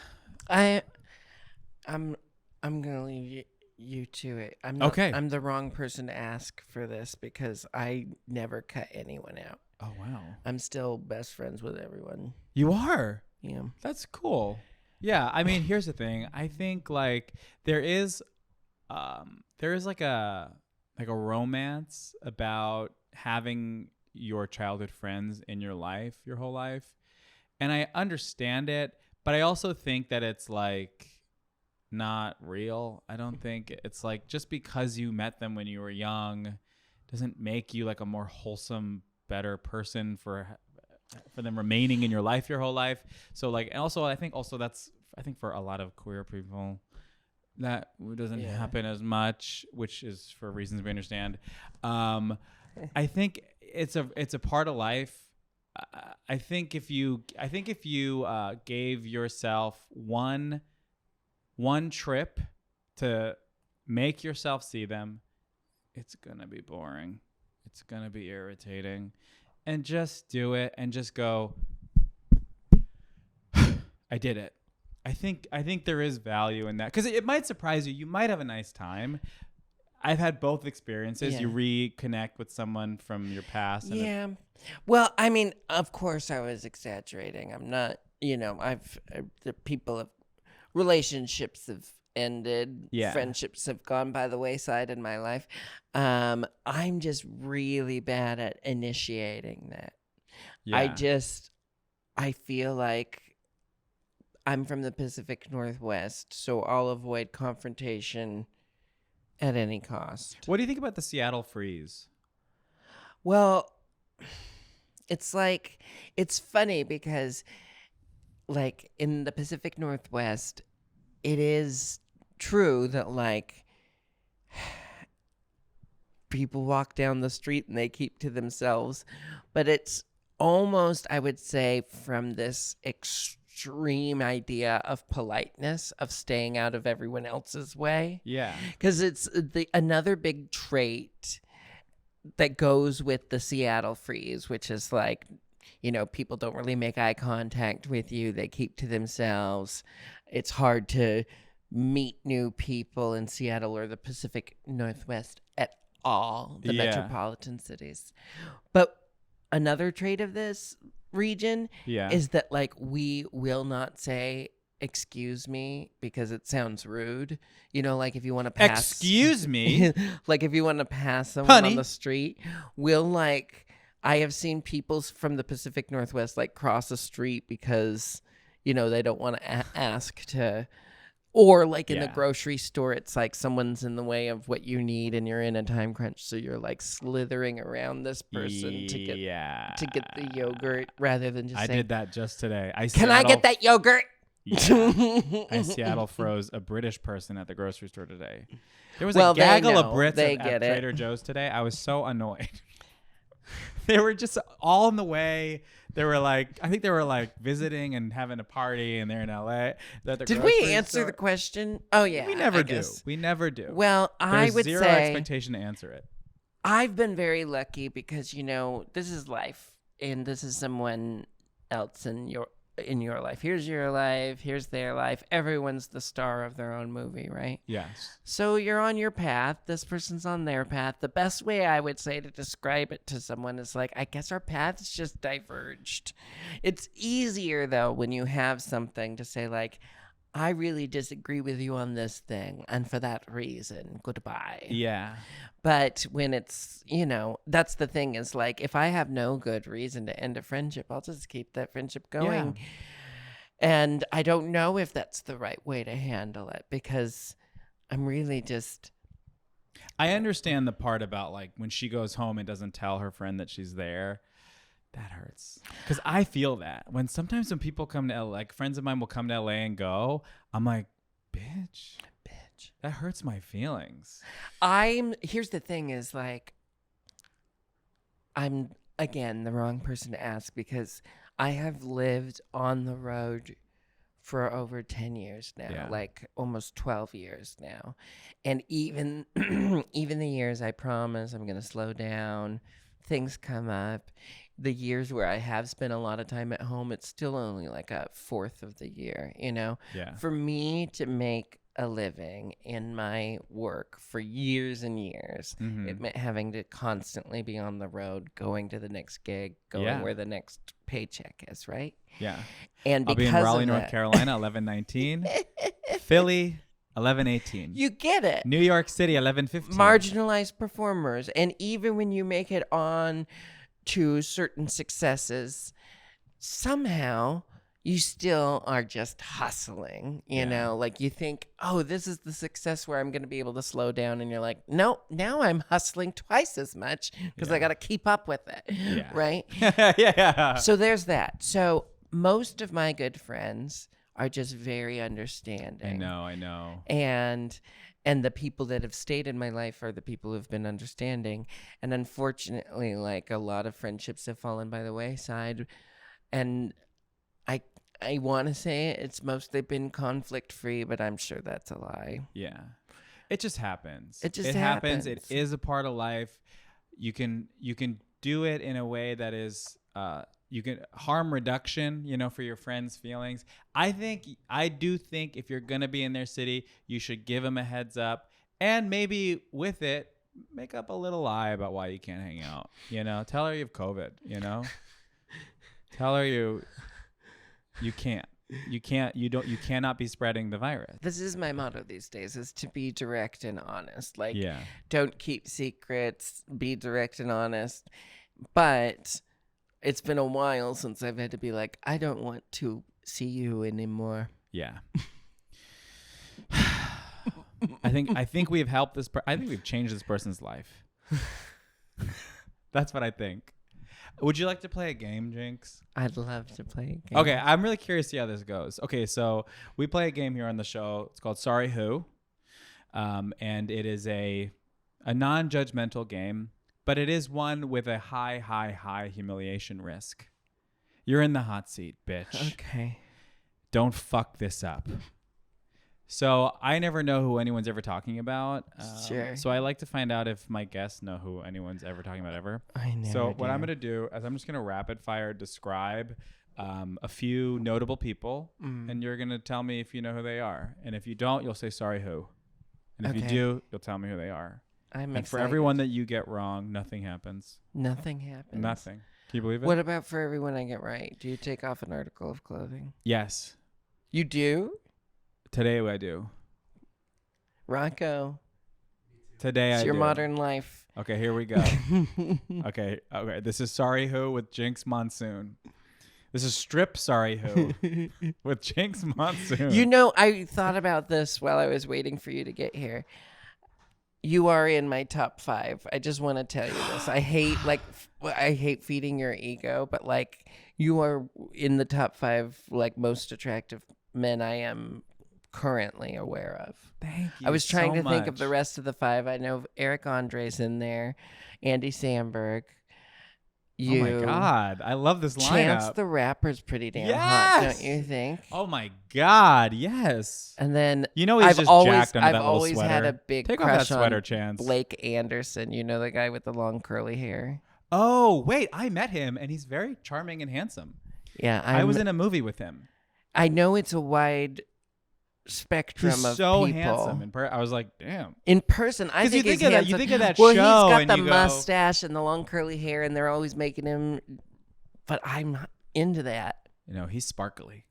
I'm gonna leave you to it. I'm not, Okay. I'm the wrong person to ask for this because I never cut anyone out. Oh, wow. I'm still best friends with everyone. You are? Yeah. That's cool. Yeah, I mean, here's the thing. I think like there is like a romance about having your childhood friends in your life your whole life. And I understand it, but I also think that it's like not real. I don't think it's like just because you met them when you were young doesn't make you like a more wholesome, better person for them remaining in your life your whole life. So like, and also I think for a lot of queer people that doesn't happen as much, which is for reasons we understand. I think it's a part of life. I think if you gave yourself one trip to make yourself see them, it's gonna be boring. It's gonna be irritating. And just do it and just go, I did it. I think there is value in that because it might surprise you. You might have a nice time. I've had both experiences. Yeah. You reconnect with someone from your past. And Yeah. Well, I mean, of course I was exaggerating. I'm not, the people of relationships have ended. Yeah. Friendships have gone by the wayside in my life. I'm just really bad at initiating that. yeah. I feel like I'm from the Pacific Northwest, so I'll avoid confrontation at any cost. What do you think about the Seattle freeze? Well, it's funny because like in the Pacific Northwest, it is true that like people walk down the street and they keep to themselves, but it's almost, I would say, from this extreme idea of politeness, of staying out of everyone else's way. Yeah. Because it's another big trait that goes with the Seattle freeze, which is like, people don't really make eye contact with you. They keep to themselves. It's hard to meet new people in Seattle or the Pacific Northwest at all, the metropolitan cities. But another trait of this region is that like we will not say excuse me because it sounds rude. Like if you want to pass Excuse me. like if you want to pass someone Honey. on the street, I have seen people from the Pacific Northwest like cross a street because they don't want to ask to, or like in the grocery store, it's like someone's in the way of what you need and you're in a time crunch, so you're like slithering around this person to get the yogurt rather than just I saying, did that just today. Can I get that yogurt? Yeah. I Seattle froze a British person at the grocery store today. There was Well, a they gaggle of know. Brits They at get it. Trader Joe's today. I was so annoyed. They were just all in the way. They were like, I think they were like visiting and having a party, and they're in LA. Did we answer the question? Oh yeah, We never I do. guess. We never do. Well, I There's would zero say expectation to answer it. I've been very lucky because this is life, and this is someone else in your life. Here's your life. Here's their life. Everyone's the star of their own movie, right? Yes. So you're on your path. This person's on their path. The best way I would say to describe it to someone is like, I guess our paths just diverged. It's easier though when you have something to say like, I really disagree with you on this thing, and for that reason, goodbye. Yeah. But when it's, that's the thing is like, if I have no good reason to end a friendship, I'll just keep that friendship going. Yeah. And I don't know if that's the right way to handle it because I'm really just. I understand the part about like when she goes home and doesn't tell her friend that she's there. That hurts. Because I feel that. Sometimes when people come to LA, like friends of mine will come to LA and go, I'm like, bitch. That hurts my feelings. Here's the thing is like, I'm, again, the wrong person to ask because I have lived on the road for over 10 years now, like almost 12 years now. And even the years I promise I'm going to slow down, things come up. The years where I have spent a lot of time at home, it's still only like a fourth of the year, Yeah. For me to make a living in my work for years and years, it meant having to constantly be on the road, going to the next gig, going where the next paycheck is, right? Yeah. And I'll be in because Raleigh, of North that- Carolina, 11:19. Philly, 11:18. You get it. New York City, 11:15. Marginalized performers. And even when you make it on to certain successes, somehow you still are just hustling, you know, like you think, oh, this is the success where I'm going to be able to slow down. And you're like, no, now I'm hustling twice as much because I got to keep up with it. Right. Yeah. So there's that. So most of my good friends are just very understanding. I know. And the people that have stayed in my life are the people who've been understanding. And unfortunately, like a lot of friendships have fallen by the wayside. And I want to say it's mostly been conflict free, but I'm sure that's a lie. Yeah. It just happens. It just happens. happens. It is a part of life. You can do it in a way that is you can harm reduction, for your friends' feelings. I do think if you're going to be in their city, you should give them a heads up and maybe with it, make up a little lie about why you can't hang out. Tell her you have COVID, Tell her you cannot be spreading the virus. This is my motto these days, is to be direct and honest. Like, Yeah. don't keep secrets, be direct and honest. But it's been a while since I've had to be like, I don't want to see you anymore. Yeah. I think we've helped this. I think we've changed this person's life. That's what I think. Would you like to play a game, Jinkx? I'd love to play a game. Okay, I'm really curious to see how this goes. Okay, so we play a game here on the show. It's called Sorry Who, and it is a non-judgmental game, but it is one with a high humiliation risk. You're in the hot seat, bitch. Okay. Don't fuck this up. So I never know who anyone's ever talking about. Sure. So I like to find out if my guests know who anyone's ever talking about ever. I know. So what I'm going to do is I'm just going to rapid fire describe a few notable people, and you're going to tell me if you know who they are. And if you don't, you'll say sorry who. And if you do, you'll tell me who they are. I'm and excited. for everyone that you get wrong, nothing happens. Nothing happens. Nothing. Can you believe it? What about for everyone I get right? Do you take off an article of clothing? Yes. You do? Today I do. Rocco. Today It's I your do. modern life. Okay, here we go. Okay. This is Sorry Who with Jinkx Monsoon. This is Strip Sorry Who with Jinkx Monsoon. I thought about this while I was waiting for you to get here. You are in my top 5. I just want to tell you this. I hate feeding your ego, but you are in the top 5 most attractive men I am currently aware of. Thank you. I was trying so to think of much. the rest of the 5. I know Eric Andre's in there, Andy Samberg. You. Oh my God. I love this lineup. Chance the Rapper's pretty damn hot, don't you think? Oh my God. Yes. And then He's I've just always, jacked under I've that little always sweater. had a big Take off that crush sweater, on Chance. Blake Anderson. You know, the guy with the long curly hair. Oh, wait. I met him and he's very charming and handsome. Yeah, I was in a movie with him. I know it's a wide spectrum He's of so people. handsome. I was like, damn. In person, I 'Cause you think think he's of that- you handsome. think of that well, show he's got and the you go- mustache and the long curly hair, and they're always making him. But I'm not into that. He's sparkly.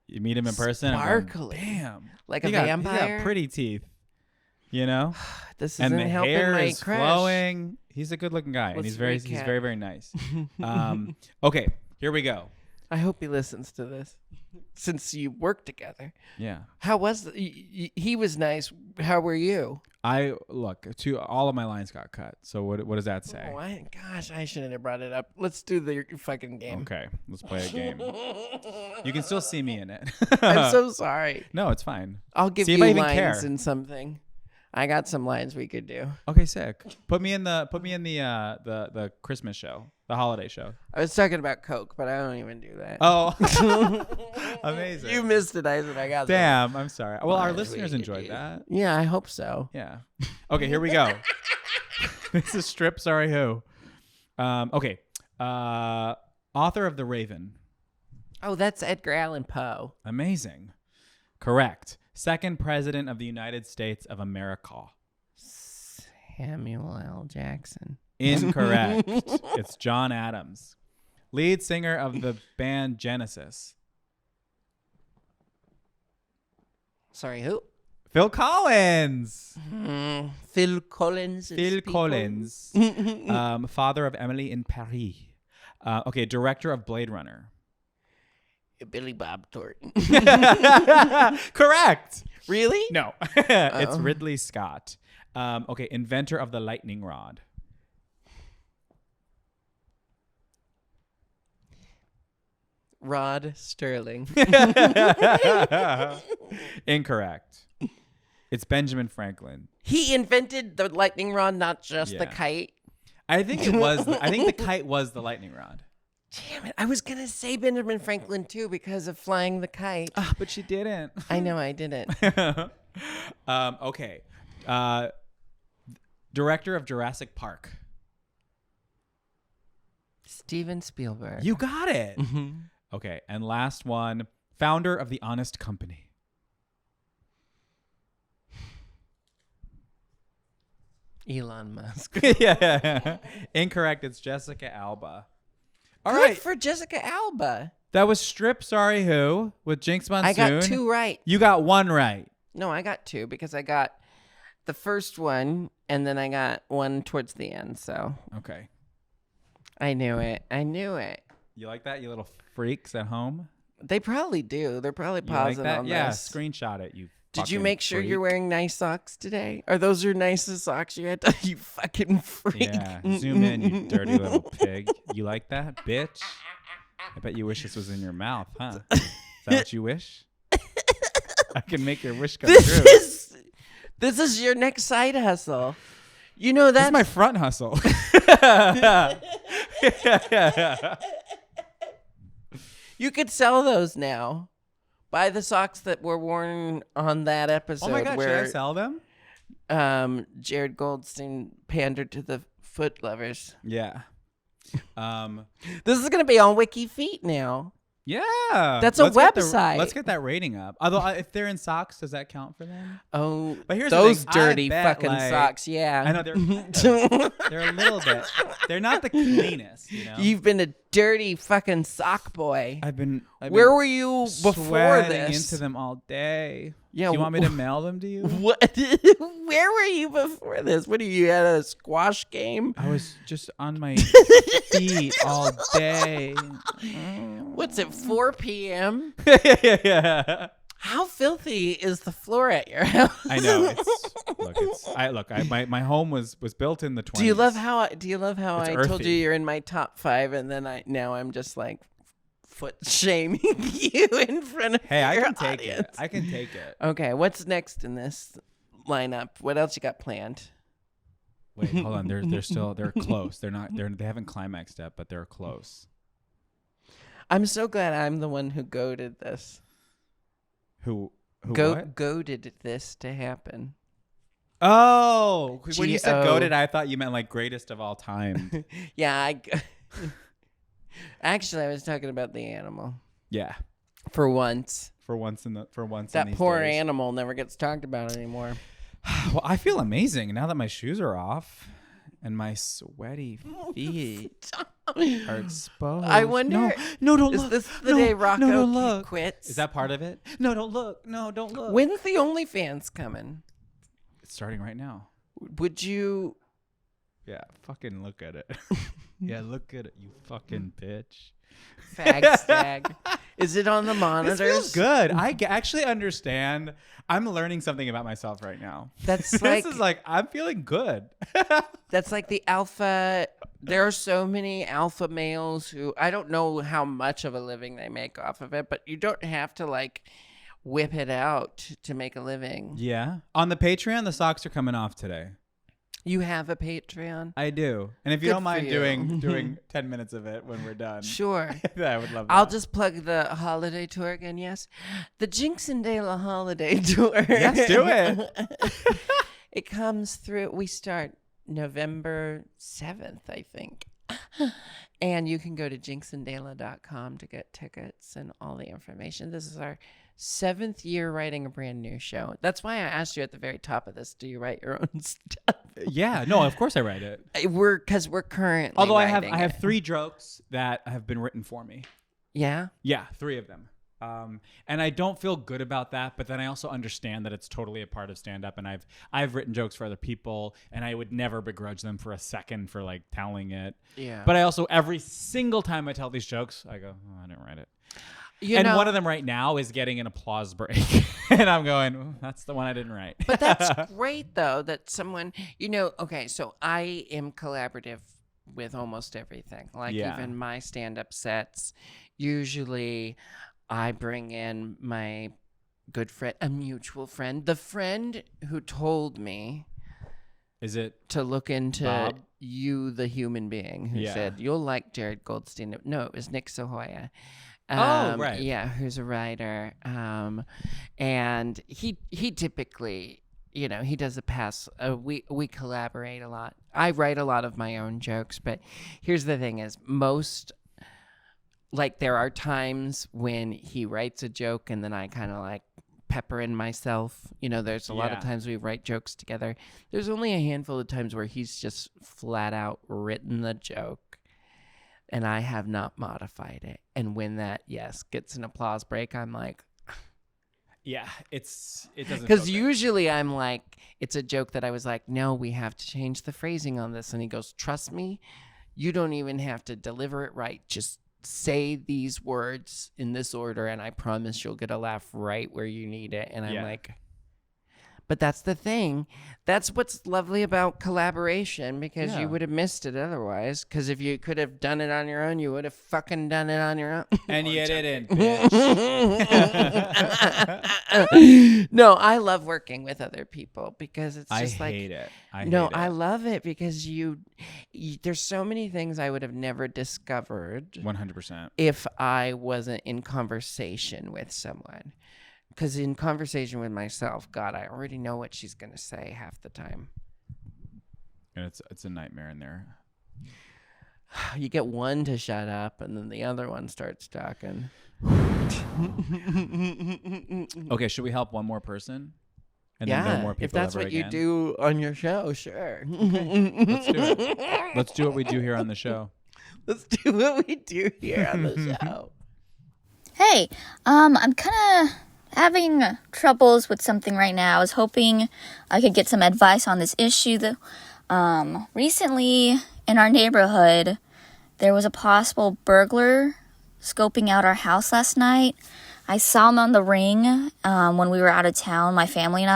You meet him in person. I'm going, Sparkly. damn. Like He a got vampire. pretty teeth. You know? This And isn't the helping hair my is crush. flowing. He's a good-looking guy, and Let's he's very recap. very nice. Okay, here we go. I hope he listens to this, since you work together. Yeah. How was he was nice. How were you? I look to all of my lines got cut. So what does that say? Oh, I shouldn't have brought it up. Let's do the fucking game. Okay, let's play a game. You can still see me in it. I'm so sorry. No, it's fine. I'll give See if you I even lines care. and something. I got some lines we could do. Okay, sick. Put me in the Christmas show, the holiday show. I was talking about Coke, but I don't even do that. Oh, amazing. You missed it, Isaac. I got Damn, I'm sorry. Well, our Lines we listeners could enjoyed do. that. Yeah, I hope so. Yeah. Okay, here we go. This is Strip Sorry Who. Okay. Author of The Raven. Oh, that's Edgar Allan Poe. Amazing. Correct. Second president of the United States of America. Samuel L. Jackson. Incorrect. It's John Adams. Lead singer of the band Genesis. Sorry, who? Phil Collins. Phil Collins. Phil Collins. Father of Emily in Paris. Okay, director of Blade Runner. Billy Bob Thornton. Correct. Really? No, it's Ridley Scott. Okay, inventor of the lightning rod. Rod Sterling. Incorrect. It's Benjamin Franklin. He invented the lightning rod, not just the Yeah. kite. I think it was. I think the kite was the lightning rod. Damn it. I was going to say Benjamin Franklin too because of flying the kite. But she didn't. I know I didn't. Okay. Director of Jurassic Park. Steven Spielberg. You got it. Okay, and last one. Founder of The Honest Company. Elon Musk. Yeah. Incorrect. It's Jessica Alba. All Good right. for Jessica Alba. That was Strip Sorry Who with Jinkx Monsoon. I got 2 right. You got 1 right. No, I got 2 because I got the first one and then I got 1 towards the end. So Okay. I knew it. I knew it. You like that, you little freaks at home? They probably do. They're probably You like pausing that? on Yeah, this. screenshot it, you Did you fucking make sure you're freak. wearing nice socks today? Are those your nicest socks you had? You fucking freak. Yeah, zoom in, you dirty little pig. You like that, bitch? I bet you wish this was in your mouth, huh? Is that what you wish? I can make your wish come true. This is your next side hustle. You know This that's is my front hustle. You could sell those now. Buy the socks that were worn on that episode Oh my god, should where I sell them? Jared Goldstein pandered to the foot lovers. Yeah. This is going to be on Wiki Feet now. Yeah. That's a Let's get website. Let's get that rating up. Although if they're in socks, does that count for them? Oh, But here's the those thing, I dirty bet, fucking like- socks. Yeah. I know they're a little bit. They're not the cleanest, you know. You've been a dirty fuking sock boy. I've been Where were you before sweating this? into them all day. Yeah, Do you want me to mail them to you? What? Where were you before this? What, you had a squash game? I was just on my feet all day. What's it, 4 p.m.? Yeah. How filthy is the floor at your house? I know. My home was built in the 20s. Do you love how I It's told you earthy. you're in my top 5 and then I'm just like foot shaming you in front of Hey, I your can take audience. it. I can take it. Okay, what's next in this lineup? What else you got planned? Wait, hold on. They're close. They haven't climaxed yet, but they're close. I'm so glad I'm the one who goaded this. Who what? Goaded this to happen. Oh, when you said G-O. goated, I thought you meant like greatest of all time. Yeah, actually I was talking about the animal. Yeah. For once. For once in That these poor days. animal never gets talked about anymore. Well, I feel amazing now that my shoes are off. and my sweaty feet are exposed. I wonder. No, don't is look. this the No, day Rocco no, don't look. quits? Is that part of it? No, don't look. No, don't look. When's the OnlyFans coming? It's starting right now. Would you? Yeah, fucking look at it. Yeah, look at it, you fucking bitch. Fag stag. Is it on the monitors? This feels good. I actually understand. I'm learning something about myself right now. That's This like is like, I'm feeling good. that's like the alpha. There are so many alpha males who I don't know how much of a living they make off of it, but you don't have to like whip it out to make a living. Yeah. On the Patreon, the socks are coming off today. You have a Patreon? I do. And if you Good don't mind for you. doing 10 minutes of it when we're done. Sure. I would love that. I'll just plug the holiday tour again. Yes, the Jinkx and Dela holiday tour. Yes, do it. It comes through. We start November 7th, I think. And you can go to jinxanddela.com to get tickets and all the information. This is our 7th year writing a brand new show. That's why I asked you at the very top of this, do you write your own stuff? Yeah. No, of course I write it. We're currently Although I writing have it. 3 jokes that have been written for me. Yeah? Yeah, 3 of them. And I don't feel good about that, but then I also understand that it's totally a part of stand-up, and I've written jokes for other people, and I would never begrudge them for a second for like telling it. Yeah. But I also, every single time I tell these jokes, I go, oh, I didn't write it. You know, one of them right now is getting an applause break, and I'm going, oh, that's the one I didn't write. But that's great, though, that someone, okay, so I am collaborative with almost everything. Like, Yeah. even my stand-up sets, usually I bring in my good friend, a mutual friend, the friend who told me Is it to look into Bob? you, the human being, who Yeah. said, you'll like Jared Goldstein. No, it was Nick Sohoya. Right. Yeah, who's a writer. And he typically, he does a pass. We collaborate a lot. I write a lot of my own jokes, but here's the thing is there are times when he writes a joke and then I kind of like pepper in myself. There's a lot of Yeah. times we write jokes together. There's only a handful of times where he's just flat out written the joke and I have not modified it. And when that, gets an applause break, I'm like, Yeah, it doesn't. because feel good. usually I'm like, it's a joke that I was like, no, we have to change the phrasing on this. And he goes, trust me, you don't even have to deliver it right. Just say these words in this order, and I promise you'll get a laugh right where you need it. And I'm Yeah. like, but that's the thing. That's what's lovely about collaboration, because Yeah. you would have missed it otherwise. Because if you could have done it on your own, you would have fucking done it on your own. And you didn't, bitch. No, I love working with other people because it's I just like, hate it. I hate it. love it because there's so many things I would have never discovered 100%. if I wasn't in conversation with someone. Because in conversation with myself, God, I already know what she's going to say half the time. And it's a nightmare in there. You get one to shut up, and then the other one starts talking. Okay, should we help one more person? And yeah, then no more people if that's ever what you again? do on your show, sure. Let's do it. Let's do what we do here on the show. Let's do what we do here on the show. Hey, I'm kind of having troubles with something right now. I was hoping I could get some advice on this issue. Recently, in our neighborhood, there was a possible burglar scoping out our house last night. I saw him on the ring when we were out of town, my family and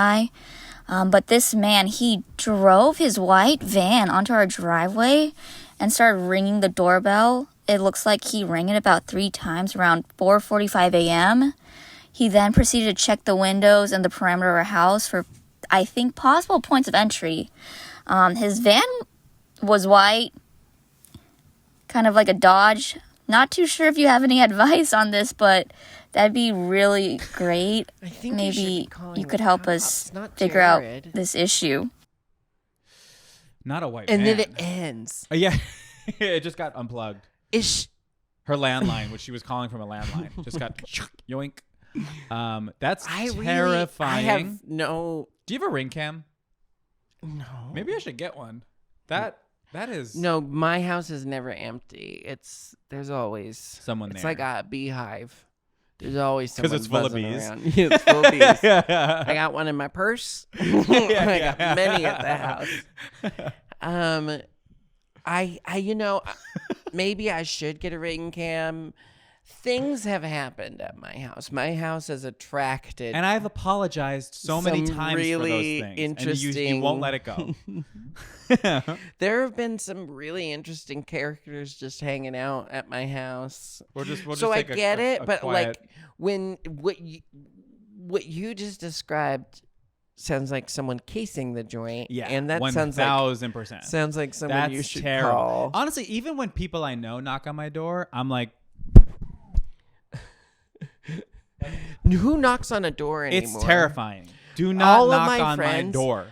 I. But this man, he drove his white van onto our driveway and started ringing the doorbell. It looks like he rang it about 3 times around 4:45 a.m. He then proceeded to check the windows and the perimeter of our house for, I think, possible points of entry. His van was white, kind of like a Dodge. Not too sure if you have any advice on this, but that'd be really great. I think Maybe you you could could help us not figure out Jared. this issue. Not a white And van. then it ends. Oh, yeah. It just got unplugged. Is Her landline, which she was calling from a landline, just got yoink. That's I terrifying. have no. Do you have a ring cam? No. Maybe I should get one. That That is No, my house is never empty. There's always someone there. It's like a beehive. There's always 'Cause someone it's full of buzzing bees. around. Yeah, it's full of bees. yeah. I got one in my purse. I got many at the house. Maybe I should get a ring cam. Things have happened at my house. My house has attracted And I've apologized so many some times really for those things. And you interesting- won't let it go. There have been some really interesting characters just hanging out at my house. We'll just So I take a- get a- it, a but quiet- like when what you just described sounds like someone casing the joint. yeah, and that sounds like 1000%. like someone you That's should terrible. call. Honestly, even when people I know knock on my door, I'm like, Who knocks on a door anymore? it's terrifying. Do not All of knock my on my friends- door.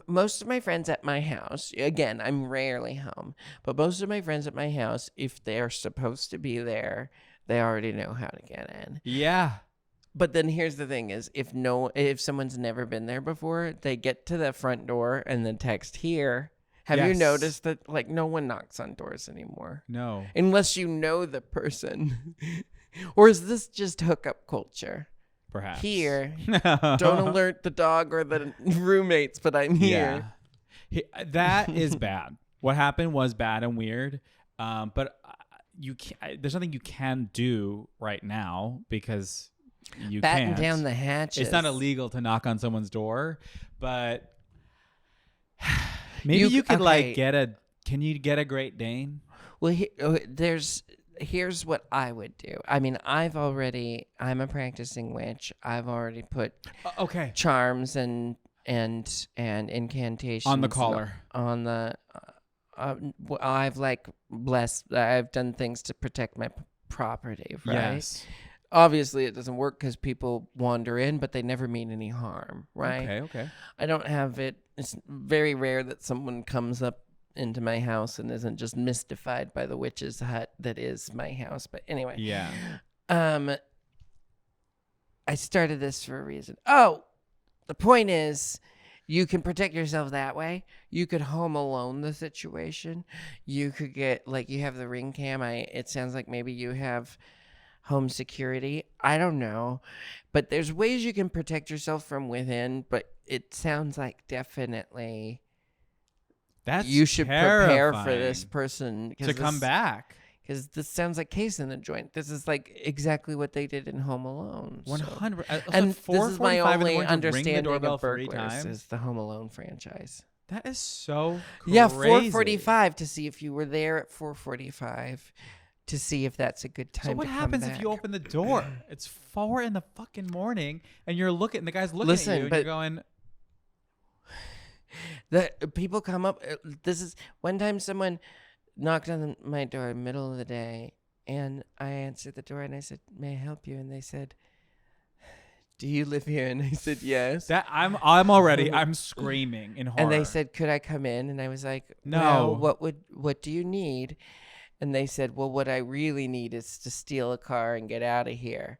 Most of my friends at my house, again, I'm rarely home, but most of my friends at my house, if they're supposed to be there, they already know how to get in. Yeah. But then here's the thing is if someone's never been there before, they get to the front door and then text here. Have you Yes. noticed that like no one knocks on doors anymore? No. Unless you know the person. Or is this just hookup culture? Perhaps. Here. Don't alert the dog or the roommates, but I'm here. That is bad. What happened was bad and weird. But you can't, there's nothing you can do right now because you Batten can't. down the hatches. It's not illegal to knock on someone's door, but maybe you could like can you get a Great Dane? Well, here's what I would do. I mean, I'm a practicing witch. I've already put Okay. charms and incantations On the collar. on the I've like blessed. I've done things to protect my property, right? Yes. Obviously, it doesn't work because people wander in, but they never mean any harm, right? Okay. I don't have it. It's very rare that someone comes up into my house and isn't just mystified by the witch's hut that is my house. But anyway, Yeah. I started this for a reason. Oh, the point is, you can protect yourself that way. You could home alone the situation. You could get you have the ring cam. It sounds like maybe you have home security. I don't know, but there's ways you can protect yourself from within. But it sounds like definitely That's you should prepare for terrifying. this person to come back. because this sounds like case in the joint. This is like exactly what they did in Home Alone. so- 100. And this is my 4:45 in the only morning to ring the understanding doorbell of 3 burglars times. is the Home Alone franchise. That is so crazy. Yeah, 4:45 to see if you were there at 4:45 to see if that's a good time. So what to happens come if you back. open the door? It's 4 in the fucking morning, and you're looking. The guy's looking Listen, at you, and but- you're going. The people come up. This is one time someone knocked on my door in the middle of the day, and I answered the door and I said, "May I help you?" And they said, "Do you live here?" And I said, "Yes." That I'm screaming in horror. And they said, "Could I come in?" And I was like, No. "Well, what do you need?" And they said, "Well, what I really need is to steal a car and get out of here."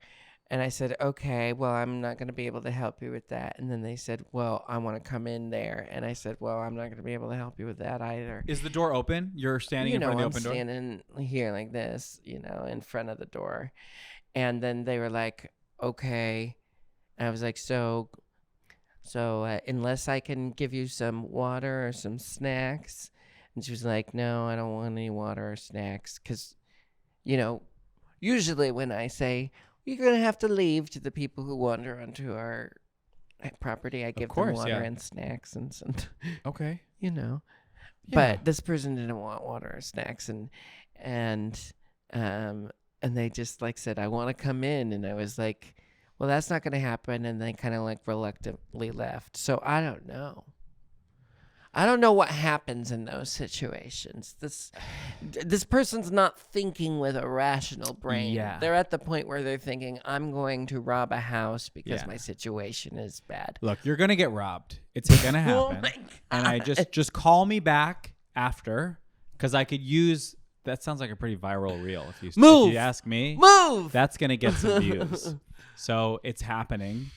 And I said, "Okay, well, I'm not going to be able to help you with that." And then they said, "Well, I want to come in there." And I said, "Well, I'm not going to be able to help you with that either." Is the door open? You're standing in front of the I'm open door. standing here like this, in front of the door. And then they were like, "Okay." And I was like, so unless I can give you some water or some snacks. And she was like, "No, I don't want any water or snacks." Because, usually when I say, "You're going to have to leave," to the people who wander onto our property, I give them course, water yeah. and snacks and some, Okay. But Yeah. this person didn't want water or snacks. And they just said, "I want to come in." And I was like, "Well, that's not going to happen." And they kind of reluctantly left. So I don't know. I don't know what happens in those situations. This person's not thinking with a rational brain. Yeah. They're at the point where they're thinking, "I'm going to rob a house because Yeah. my situation is bad." Look, you're gonna get robbed. It's gonna Oh happen. my And I just call me back after, because I could use. That sounds like a pretty viral reel. If Move! you ask me, Move! that's gonna get some views. So it's happening.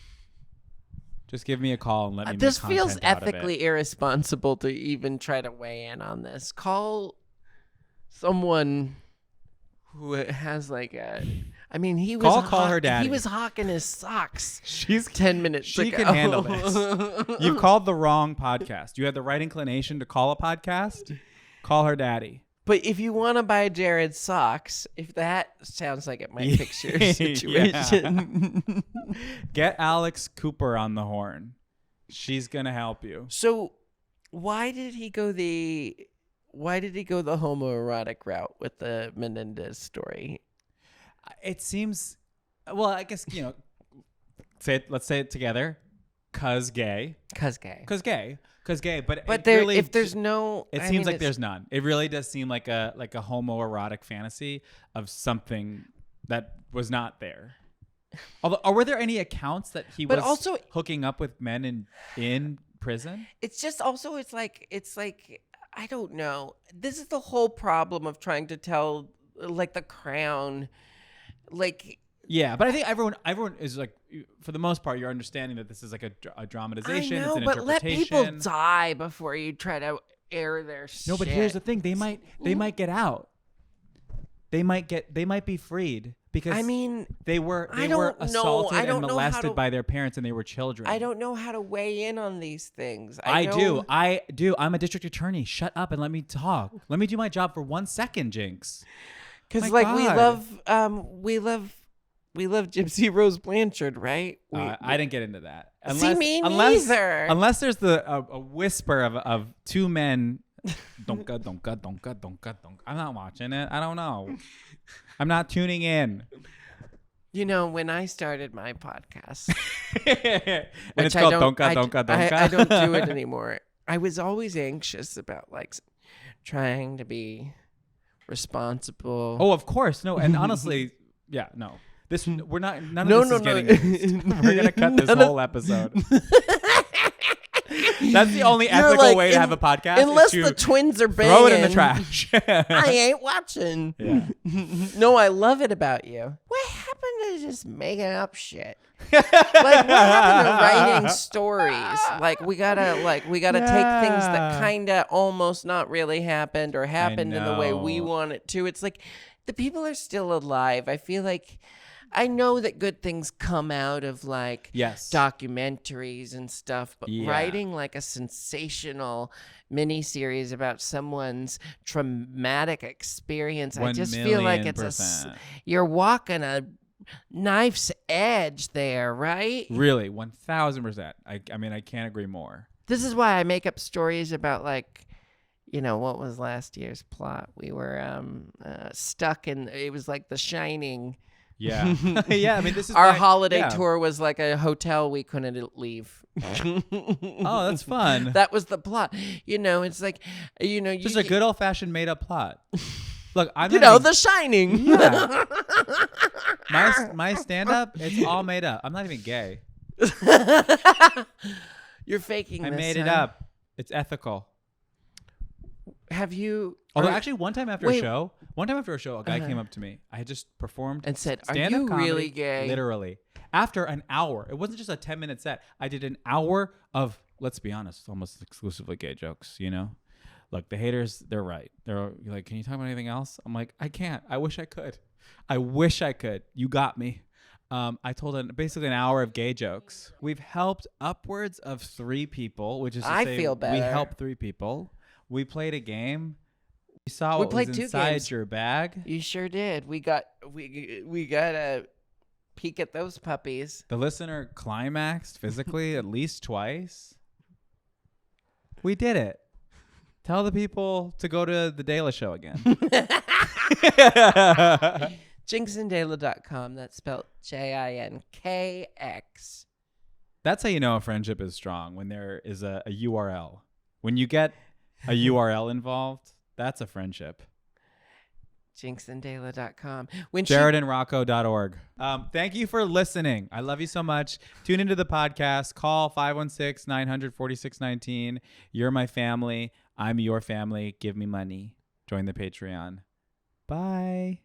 Just give me a call and let me make This feels content out of it. ethically irresponsible to even try to weigh in on this. Call someone who has like a. I mean, he was Call her daddy. He was hawking his socks. She's 10 minutes She ago. can handle this. You've called the wrong podcast. You had the right inclination to call a podcast. Call her daddy. But if you want to buy Jared socks, if that sounds like it might fix your situation. Get Alex Cooper on the horn. She's gonna help you. So, why did he go the homoerotic route with the Menendez story? It seems, well, I guess, you know, let's say it together. Cause gay. Cause gay. But there, really, if there's no, it seems like there's none. It really does seem like a homoerotic fantasy of something that was not there. Although, or were there any accounts that he was also hooking up with men in prison? It's just also it's like I don't know. This is the whole problem of trying to tell like the Crown, like. Yeah, but I think everyone is like, for the most part, you're understanding that this is like a dramatization. I know, it's an but let interpretation. people die before you try to air their shit. No, but here's the thing: they might get out. They might be freed because I mean they were don't assaulted know. I don't and know how molested to- by their parents, and they were children. I don't know how to weigh in on these things. I know- do. I'm a district attorney. Shut up and let me talk. Let me do my job for 1 second, Jinkx. Because My like God. we love Gypsy Rose Blanchard, right? I didn't get into that. Me neither. Unless there's a whisper of two men. Donka, donka, donka, donka, donka. I'm not watching it. I don't know. I'm not tuning in. You know, when I started my podcast, And it's called Donka, Donka, Donka. I don't do it anymore. I was always anxious about like trying to be responsible. Oh, of course. No, and honestly, yeah, no. This we're not. None No, of this no, is no. getting used. We're gonna cut this whole episode. That's the only You're ethical like, way to have a podcast. unless is the to twins are banging. throw it in the trash. I ain't watching. Yeah. No, I love it about you. What happened to just making up shit? Like what happened to writing stories? Like we gotta take things that kinda almost not really happened or happened in the way we know. want it to. It's like the people are still alive. I feel like I know that good things come out of like Yes. documentaries and stuff, but Yeah. writing like a sensational miniseries about someone's traumatic experience, I just feel like it's 1,000,000%. you're walking a knife's edge there, right? Really, 1,000%. I mean, I can't agree more. This is why I make up stories about like, you know, what was last year's plot? We were stuck in. It was like The Shining. Yeah. Yeah. I mean, this is Our why- holiday yeah. tour was like a hotel we couldn't leave. Oh, that's fun. That was the plot. You know, it's like, you know, Just a good old fashioned made up plot. Look, I'm you not know, even- The Shining. Yeah. my stand up, it's all made up. I'm not even gay. You're faking I this, made it huh? up. It's ethical. Have you? Although are- actually one time after Wait. a show, a guy came up to me. I had just performed And said, "Are stand-up you comedy, really gay?" Literally. After an hour. It wasn't just a 10-minute set. I did an hour of, let's be honest, almost exclusively gay jokes, you know? Look, the haters, they're right. They're like, can you talk about anything else? I'm like, I can't. I wish I could. You got me. I told basically an hour of gay jokes. We've helped upwards of 3 people, which is to I say feel we better. helped 3 people. We played a game. We saw what played was 2 inside games. your bag. You sure did. We got a peek at those puppies. The listener climaxed physically at least twice. We did it. Tell the people to go to the Dela Show again. JinxandDela.com. That's spelled JINKX. That's how you know a friendship is strong, when there is a URL. When you get a URL involved, that's a friendship. JinxandDela.com. JaredandRocco.org. Thank you for listening. I love you so much. Tune into the podcast. Call 516-900-4619. You're my family. I'm your family. Give me money. Join the Patreon. Bye.